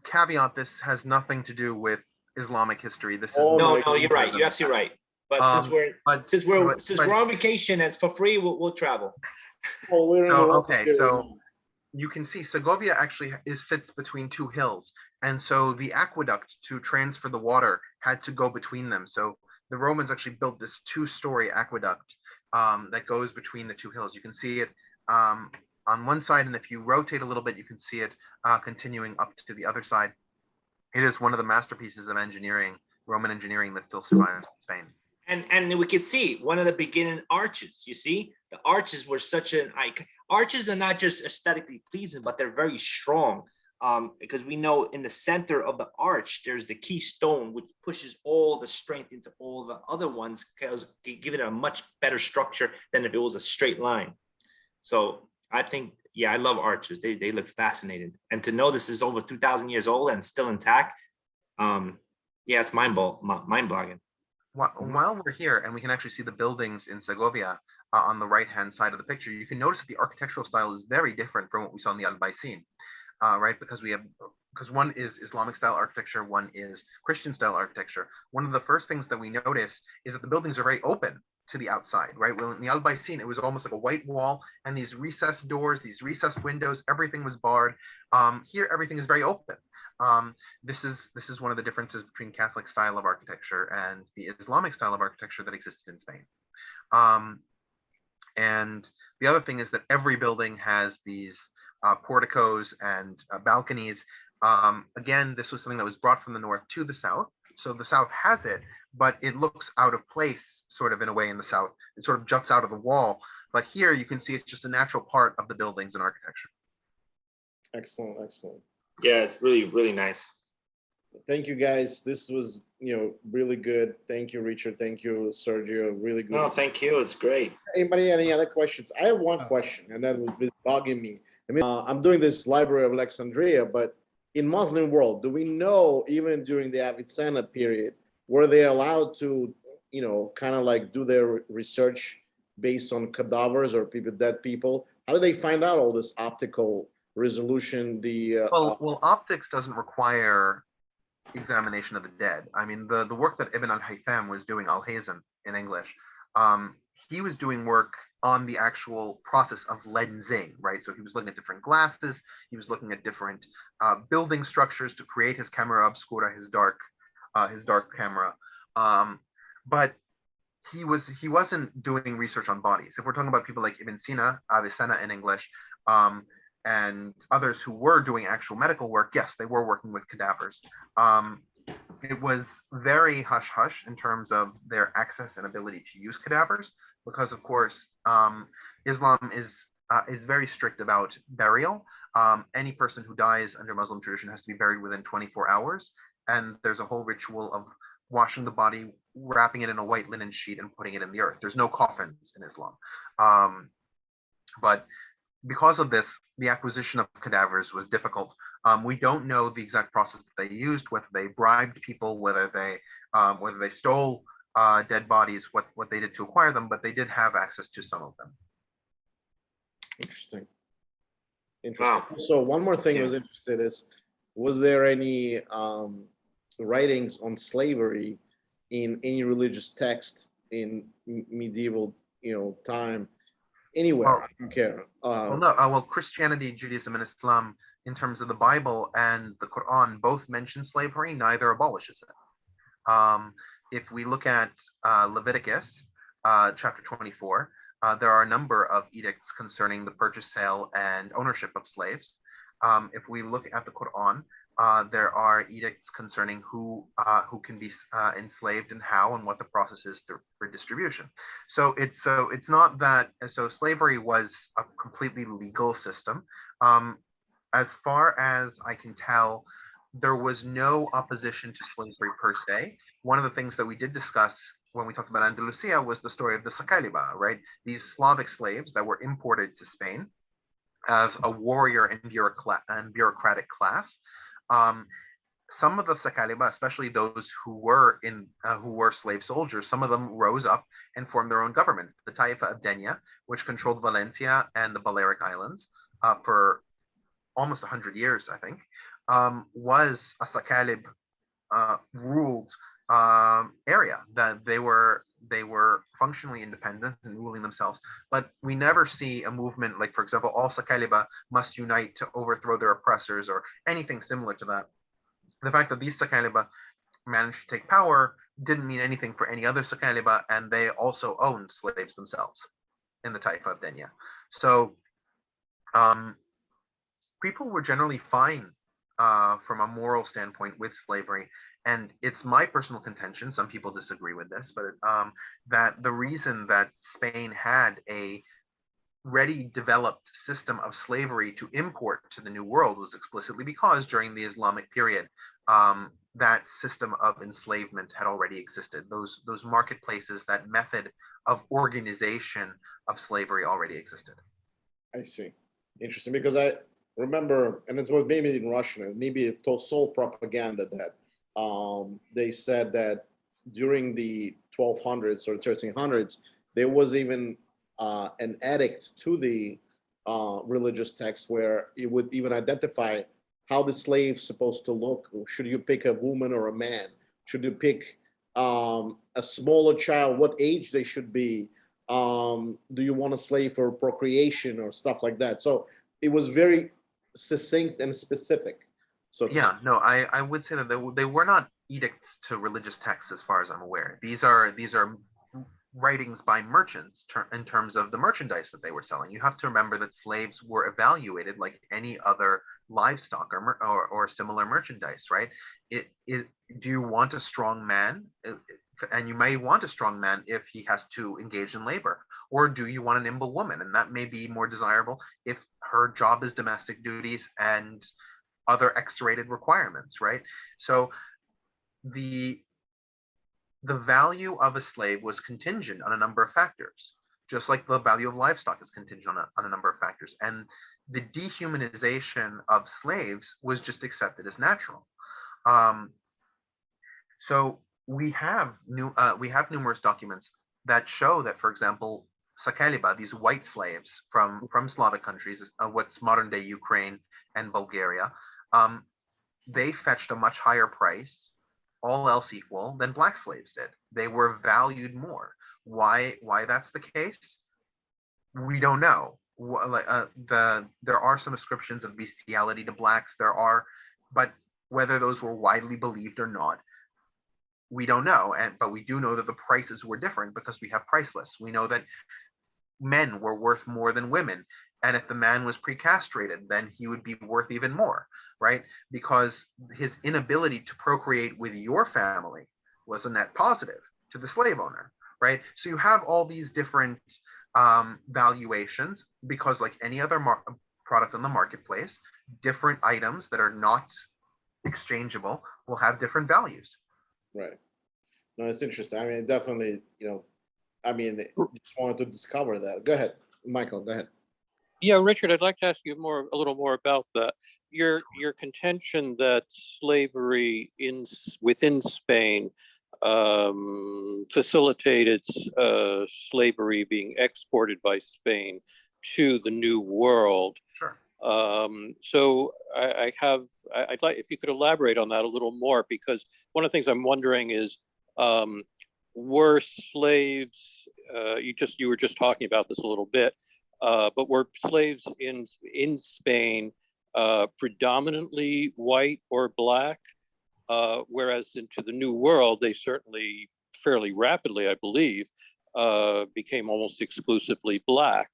caveat: this has nothing to do with Islamic history. This is no, you're right. You're absolutely right. But since we're on vacation and it's for free, we'll travel. So you can see Segovia actually sits between two hills, and so the aqueduct to transfer the water had to go between them. So the Romans actually built this two-story aqueduct that goes between the two hills. You can see it on one side, and if you rotate a little bit, you can see it continuing up to the other side. It is one of the masterpieces of engineering, Roman engineering, that still survives in Spain. And we can see one of the beginning arches. You see, the arches were such an icon. Arches are not just aesthetically pleasing, but they're very strong. Because we know in the center of the arch, there's the keystone, which pushes all the strength into all the other ones, because giving it a much better structure than if it was a straight line. So I think, I love arches. They look fascinating. And to know this is over 2,000 years old and still intact, it's mind-boggling. While we're here, and we can actually see the buildings in Segovia on the right-hand side of the picture, you can notice that the architectural style is very different from what we saw in the Albaicin. Right, because one is Islamic style architecture, one is Christian style architecture. One of the first things that we notice is that the buildings are very open to the outside, right? Well, in the Albaicin, it was almost like a white wall and these recessed doors, these recessed windows, everything was barred. Here, everything is very open. This is one of the differences between Catholic style of architecture and the Islamic style of architecture that existed in Spain. And the other thing is that every building has these porticos and balconies. Again, this was something that was brought from the north to the south. So the south has it, but it looks out of place sort of in a way in the south. It sort of juts out of the wall. But here you can see it's just a natural part of the buildings and architecture. Excellent, excellent. Yeah, it's really, really nice. Thank you, guys. This was, really good. Thank you, Richard. Thank you, Sergio. Really good. No, thank you. It's great. Anybody have any other questions? I have one question, and that was bugging me. I mean, I'm doing this Library of Alexandria, but in Muslim world, do we know, even during the Avicenna period, were they allowed to, kind of like do their research based on cadavers or dead people? How did they find out all this optical resolution? Well, optics doesn't require examination of the dead. I mean, the work that Ibn al-Haytham was doing, al-Haytham in English, he was doing work on the actual process of lensing, right? So he was looking at different glasses, he was looking at different building structures to create his camera obscura, his dark camera. But he wasn't doing research on bodies. If we're talking about people like Ibn Sina, Avicenna in English, and others who were doing actual medical work, yes, they were working with cadavers. It was very hush hush in terms of their access and ability to use cadavers, because of course Islam is very strict about burial. Any person who dies under Muslim tradition has to be buried within 24 hours, and there's a whole ritual of washing the body, wrapping it in a white linen sheet, and putting it in the earth. There's no coffins in Islam, but because of this, the acquisition of cadavers was difficult. We don't know the exact process that they used, whether they bribed people, whether they stole dead bodies, what they did to acquire them, but they did have access to some of them. Interesting. Interesting. So one more thing I was interested is, was there any writings on slavery in any religious text in medieval, time? Anywhere, I don't care. Well, Christianity, Judaism, and Islam, in terms of the Bible and the Quran, both mention slavery. Neither abolishes it. If we look at Leviticus, chapter 24, there are a number of edicts concerning the purchase, sale, and ownership of slaves. If we look at the Quran, there are edicts concerning who can be enslaved and how, and what the process is for distribution. So it's not that. So slavery was a completely legal system. As far as I can tell, there was no opposition to slavery per se. One of the things that we did discuss when we talked about Andalusia was the story of the Sakaliba, right? These Slavic slaves that were imported to Spain as a warrior and bureaucratic class. Some of the Sakaliba, especially those who were slave soldiers, some of them rose up and formed their own governments. The Taifa of Denia, which controlled Valencia and the Balearic Islands for almost 100 years, I think, was a Sakalib ruled area. That they were functionally independent and ruling themselves. But we never see a movement like, for example, all Sakaliba must unite to overthrow their oppressors or anything similar to that. The fact that these Sakaliba managed to take power didn't mean anything for any other Sakaliba, and they also owned slaves themselves in the Taifa of Denia. So people were generally fine from a moral standpoint with slavery. And it's my personal contention, some people disagree with this, but that the reason that Spain had a ready developed system of slavery to import to the New World was explicitly because during the Islamic period, that system of enslavement had already existed. Those marketplaces, that method of organization of slavery already existed. I see. Interesting, because I remember, and it was maybe in Russian, and maybe it sold propaganda that they said that during the 1200s or 1300s, there was even an edict to the religious text where it would even identify how the slave's supposed to look. Should you pick a woman or a man? Should you pick a smaller child? What age they should be? Do you want a slave for procreation or stuff like that? So it was very succinct and specific. So yeah, no, I would say that they were not edicts to religious texts as far as I'm aware. These are writings by merchants in terms of the merchandise that they were selling. You have to remember that slaves were evaluated like any other livestock or similar merchandise, right? Do you want a strong man? And you may want a strong man if he has to engage in labor. Or do you want a nimble woman? And that may be more desirable if her job is domestic duties and other X-rated requirements, right? So the value of a slave was contingent on a number of factors, just like the value of livestock is contingent on a number of factors. And the dehumanization of slaves was just accepted as natural. So we have numerous documents that show that, for example, Sakaliba, these white slaves from Slavic countries, what's modern day Ukraine and Bulgaria, they fetched a much higher price, all else equal, than black slaves did. They were valued more. Why that's the case? We don't know. There are some ascriptions of bestiality to blacks. But whether those were widely believed or not, we don't know. But we do know that the prices were different because we have price lists. We know that men were worth more than women. And if the man was pre-castrated, then he would be worth even more, right? Because his inability to procreate with your family was a net positive to the slave owner, right? So you have all these different valuations, because like any other product on the marketplace, different items that are not exchangeable will have different values. Right. No, it's interesting. I mean, definitely, I mean, just wanted to discover that. Go ahead, Michael, go ahead. Yeah, Richard, I'd like to ask you a little more about that. Your contention that slavery within Spain facilitated slavery being exported by Spain to the New World. Sure. So I'd like if you could elaborate on that a little more, because one of the things I'm wondering is, were slaves, you were just talking about this a little bit, but were slaves in Spain predominantly white or black? Whereas into the New World, they certainly fairly rapidly, I believe, became almost exclusively black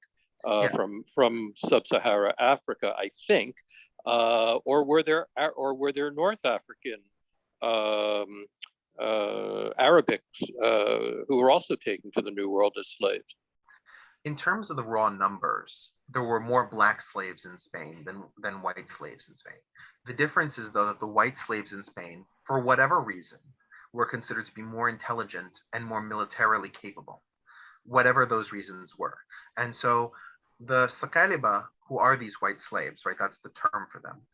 from sub-Sahara Africa, I think, or were there North African Arabics who were also taken to the New World as slaves? In terms of the raw numbers, there were more black slaves in Spain than white slaves in Spain. The difference is, though, that the white slaves in Spain, for whatever reason, were considered to be more intelligent and more militarily capable, whatever those reasons were. And so the Sakaliba, who are these white slaves, right, that's the term for them,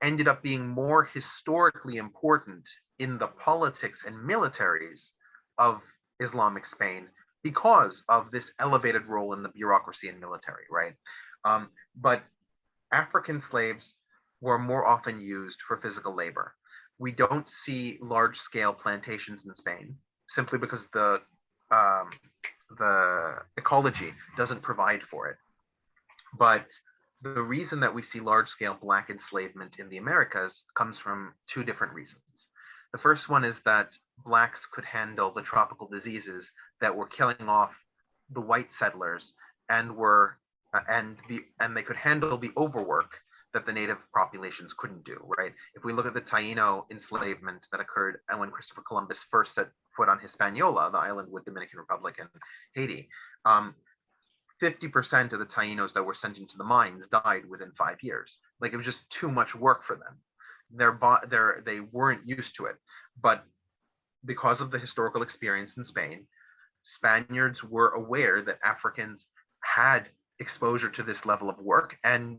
ended up being more historically important in the politics and militaries of Islamic Spain because of this elevated role in the bureaucracy and military, right? But African slaves were more often used for physical labor. We don't see large-scale plantations in Spain simply because the ecology doesn't provide for it. But the reason that we see large-scale black enslavement in the Americas comes from two different reasons. The first one is that blacks could handle the tropical diseases that were killing off the white settlers, and they could handle the overwork that the native populations couldn't do, right? If we look at the Taino enslavement that occurred when Christopher Columbus first set foot on Hispaniola, the island with Dominican Republic and Haiti, 50% of the Tainos that were sent into the mines died within 5 years. Like, it was just too much work for them. They weren't used to it. But because of the historical experience in Spain, Spaniards were aware that Africans had exposure to this level of work and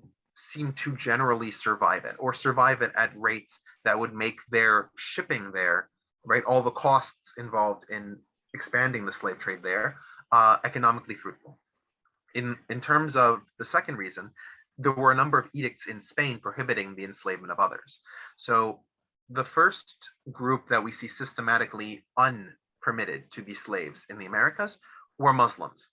seemed to generally survive it, or survive it at rates that would make their shipping there, right, all the costs involved in expanding the slave trade there, economically fruitful. In terms of the second reason, there were a number of edicts in Spain prohibiting the enslavement of others. So the first group that we see systematically unpermitted to be slaves in the Americas were Muslims.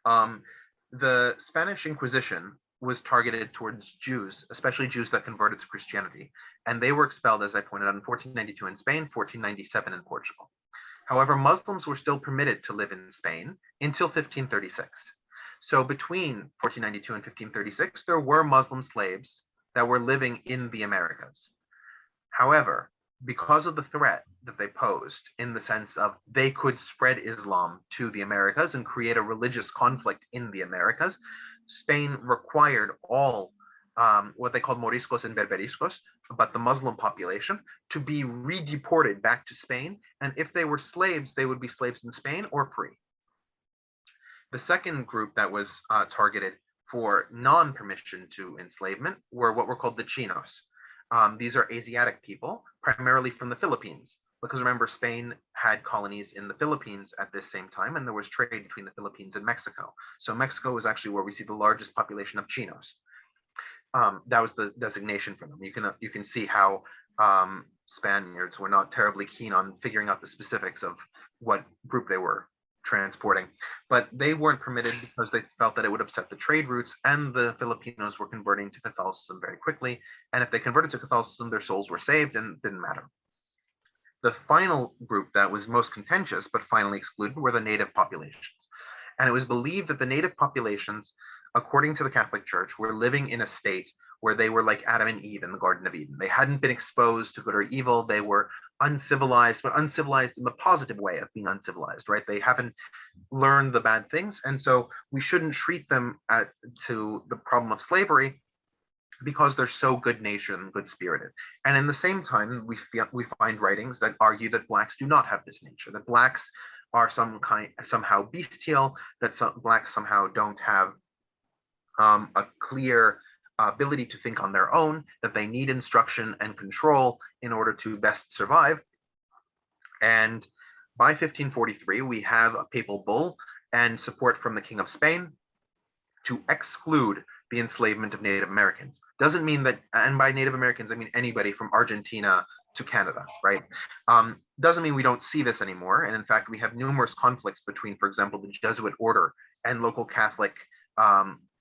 The Spanish Inquisition was targeted towards Jews, especially Jews that converted to Christianity, and they were expelled, as I pointed out, in 1492 in Spain, 1497 in Portugal. However, Muslims were still permitted to live in Spain until 1536. So between 1492 and 1536, there were Muslim slaves that were living in the Americas. However, because of the threat that they posed, in the sense of they could spread Islam to the Americas and create a religious conflict in the Americas, Spain required all what they called Moriscos and Berberiscos, but the Muslim population, to be redeported back to Spain. And if they were slaves, they would be slaves in Spain or free. The second group that was targeted for non-permission to enslavement were what were called the Chinos. These are Asiatic people, primarily from the Philippines, because remember, Spain had colonies in the Philippines at this same time, and there was trade between the Philippines and Mexico. So Mexico is actually where we see the largest population of Chinos. That was the designation for them. You can see how Spaniards were not terribly keen on figuring out the specifics of what group they were transporting, but they weren't permitted because they felt that it would upset the trade routes, and the Filipinos were converting to Catholicism very quickly, and if they converted to Catholicism, their souls were saved and it didn't matter. The final group that was most contentious but finally excluded were the native populations, And it was believed that the native populations, according to the Catholic Church, were living in a state where they were like Adam and Eve in the Garden of Eden. They hadn't been exposed to good or evil. They were uncivilized, but uncivilized in the positive way of being uncivilized, right? They haven't learned the bad things. And so we shouldn't treat them to the problem of slavery because they're so good-natured and good-spirited. And in the same time, we find writings that argue that blacks do not have this nature, that blacks are somehow bestial, that blacks somehow don't have a clear ability to think on their own, that they need instruction and control in order to best survive. And by 1543, we have a papal bull and support from the King of Spain to exclude the enslavement of Native Americans. Doesn't mean that, and by Native Americans, I mean anybody from Argentina to Canada, right? Doesn't mean we don't see this anymore. And in fact, we have numerous conflicts between, for example, the Jesuit order and local Catholic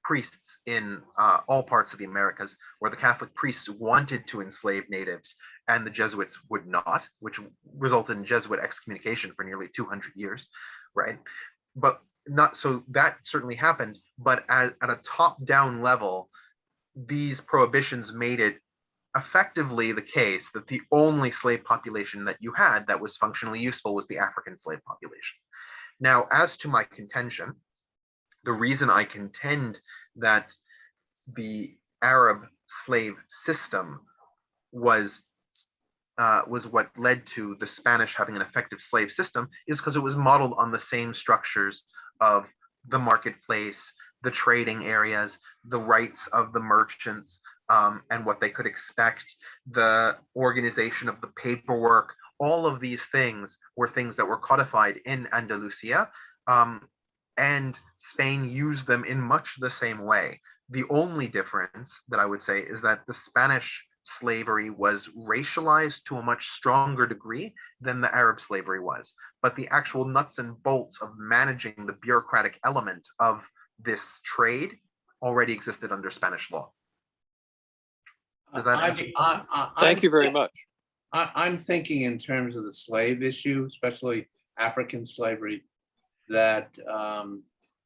priests in all parts of the Americas, where the Catholic priests wanted to enslave natives and the Jesuits would not, which resulted in Jesuit excommunication for nearly 200 years, right? But not so that certainly happened, but at a top-down level, these prohibitions made it effectively the case that the only slave population that you had that was functionally useful was the African slave population. Now, as to my contention, the reason I contend that the Arab slave system was what led to the Spanish having an effective slave system is because it was modeled on the same structures of the marketplace, the trading areas, the rights of the merchants, and what they could expect, the organization of the paperwork. All of these things were things that were codified in Andalusia, and Spain used them in much the same way. The only difference that I would say is that the Spanish slavery was racialized to a much stronger degree than the Arab slavery was. But the actual nuts and bolts of managing the bureaucratic element of this trade already existed under Spanish law. Does that answer? Thank you very much. I'm thinking in terms of the slave issue, especially African slavery, that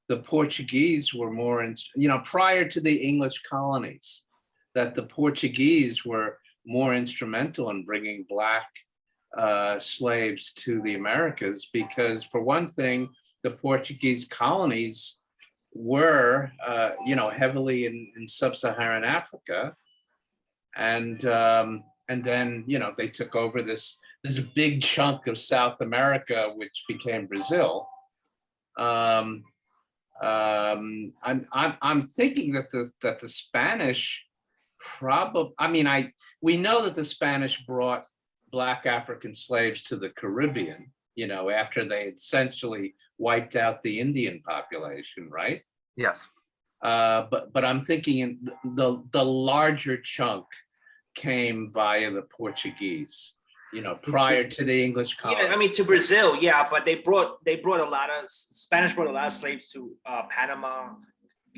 the Portuguese were more, prior to the English colonies, that the Portuguese were more instrumental in bringing Black slaves to the Americas, because for one thing, the Portuguese colonies were, heavily in sub-Saharan Africa, and then they took over this big chunk of South America, which became Brazil. I'm thinking that the Spanish we know that the Spanish brought Black African slaves to the Caribbean, after they essentially wiped out the Indian population, right? Yes. But I'm thinking the larger chunk came via the Portuguese, prior to the English colony. Yeah, to Brazil, yeah, but they brought Spanish brought a lot of slaves to Panama,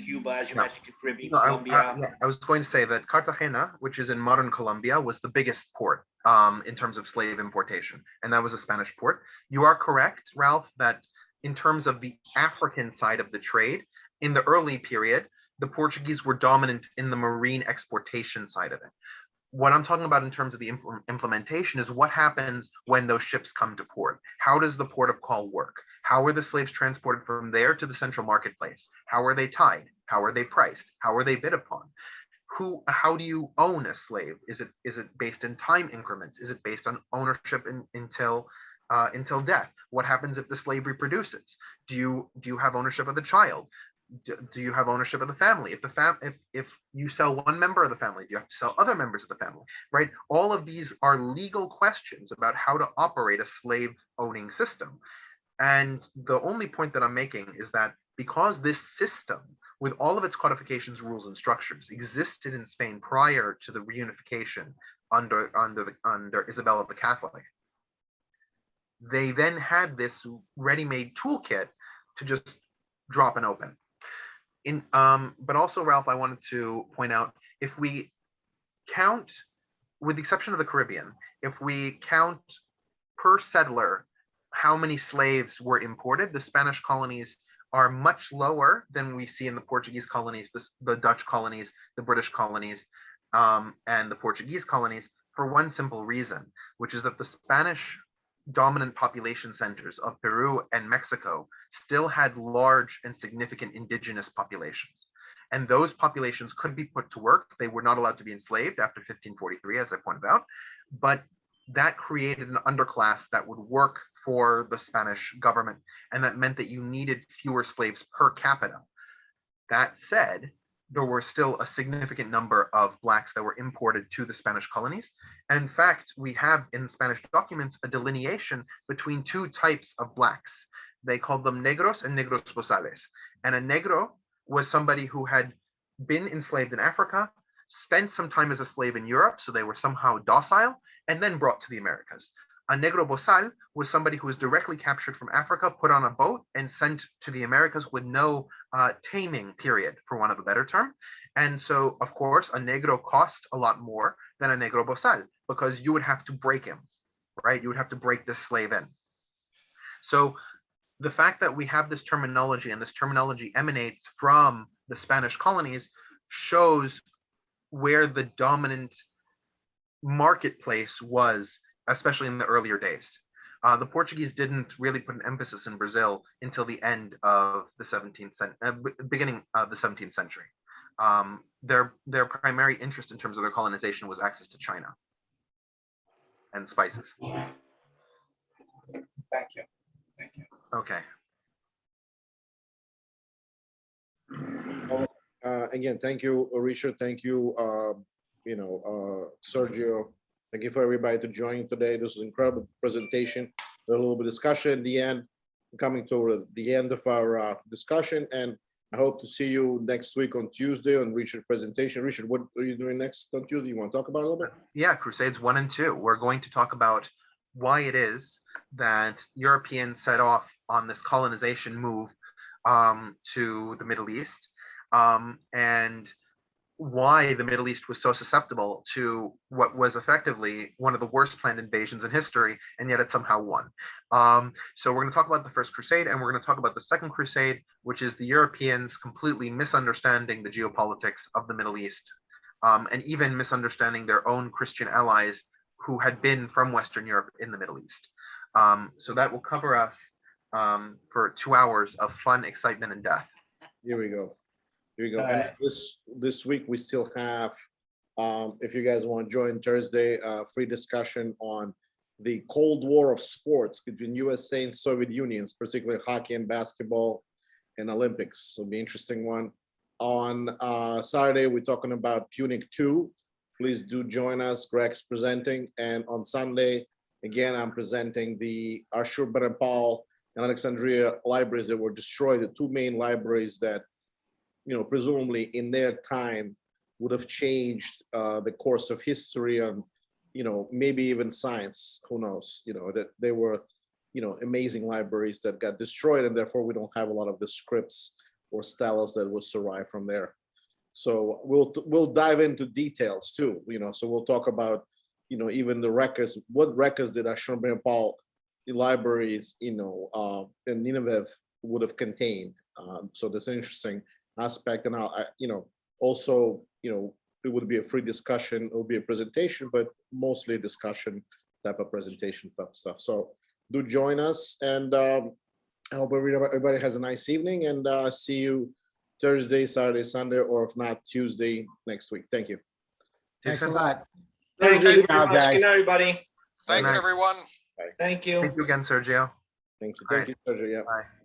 Cuba, as you mentioned, to Caribbean, Colombia. I was going to say that Cartagena, which is in modern Colombia, was the biggest port in terms of slave importation, and that was a Spanish port. You are correct, Ralph, that in terms of the African side of the trade, in the early period, the Portuguese were dominant in the marine exportation side of it. What I'm talking about in terms of the implementation is what happens when those ships come to port. How does the port of call work? How are the slaves transported from there to the central marketplace? How are they tied? How are they priced? How are they bid upon? How do you own a slave? Is it based in time increments? Is it based on ownership until death? What happens if the slave reproduces? Do you have ownership of the child? Do you have ownership of the family? If you sell one member of the family, do you have to sell other members of the family, right? All of these are legal questions about how to operate a slave owning system. And the only point that I'm making is that because this system, with all of its codifications, rules, and structures, existed in Spain prior to the reunification under Isabella the Catholic, they then had this ready-made toolkit to just drop and open. But also, Ralph, I wanted to point out, if we count, with the exception of the Caribbean, if we count per settler how many slaves were imported, the Spanish colonies are much lower than we see in the Portuguese colonies, the Dutch colonies, the British colonies, and the Portuguese colonies, for one simple reason, which is that the Spanish dominant population centers of Peru and Mexico still had large and significant indigenous populations. And those populations could be put to work. They were not allowed to be enslaved after 1543, as I pointed out, but that created an underclass that would work for the Spanish government. And that meant that you needed fewer slaves per capita. That said, there were still a significant number of blacks that were imported to the Spanish colonies. And in fact, we have in Spanish documents a delineation between two types of blacks. They called them negros and negros bozales. And a negro was somebody who had been enslaved in Africa, spent some time as a slave in Europe, so they were somehow docile, and then brought to the Americas. A negro bozal was somebody who was directly captured from Africa, put on a boat, and sent to the Americas with no taming period, for want of a better term. And so, of course, a negro cost a lot more than a negro bozal, because you would have to break him, right? You would have to break this slave in. So the fact that we have this terminology, and this terminology emanates from the Spanish colonies, shows where the dominant marketplace was, especially in the earlier days. The Portuguese didn't really put an emphasis in Brazil until the end of the 17th century, beginning of the 17th century. Their primary interest in terms of their colonization was access to China and spices. Thank you. Thank you. Okay. Again, thank you, Richard. Thank you, Sergio. Thank you for everybody to join today. This was an incredible presentation. A little bit of discussion at the end, coming toward the end of our discussion. And I hope to see you next week on Tuesday on Richard's presentation. Richard, what are you doing next on Tuesday? You want to talk about it a little bit? Yeah, Crusades 1 and 2. We're going to talk about why it is that Europeans set off on this colonization move to the Middle East, and why the Middle East was so susceptible to what was effectively one of the worst planned invasions in history, and yet it somehow won. So we're going to talk about the First Crusade, and we're going to talk about the Second Crusade, which is the Europeans completely misunderstanding the geopolitics of the Middle East, and even misunderstanding their own Christian allies who had been from Western Europe in the Middle East. So that will cover us for 2 hours of fun, excitement, and death. Here we go. Here we go. And this week we still have, if you guys want to join Thursday, free discussion on the Cold War of sports between USA and Soviet Unions, particularly hockey and basketball and Olympics. So it'll be an interesting one. On Saturday, we're talking about Punic 2. Please do join us. Greg's presenting. And on Sunday, again, I'm presenting the Ashurbanipal and Alexandria libraries that were destroyed, the two main libraries that, presumably in their time would have changed the course of history and, maybe even science, who knows, that they were, amazing libraries that got destroyed, and therefore we don't have a lot of the scripts or styles that will survive from there. So we'll dive into details too, so we'll talk about, even the records, what records did Ashurbanipal libraries, in Nineveh would have contained. So that's an interesting aspect. And also, it would be a free discussion, it would be a presentation, but mostly a discussion type of presentation type stuff. So do join us, and I hope everybody has a nice evening, and see you Thursday, Saturday, Sunday, or if not, Tuesday next week. Thank you. Thanks a lot. Thank you very Good job, much. guys. Good night, everybody. Thanks, night. everyone. Thank you. Thank you again, Sergio. Thank you. Thank you, Sergio. Yeah. Bye.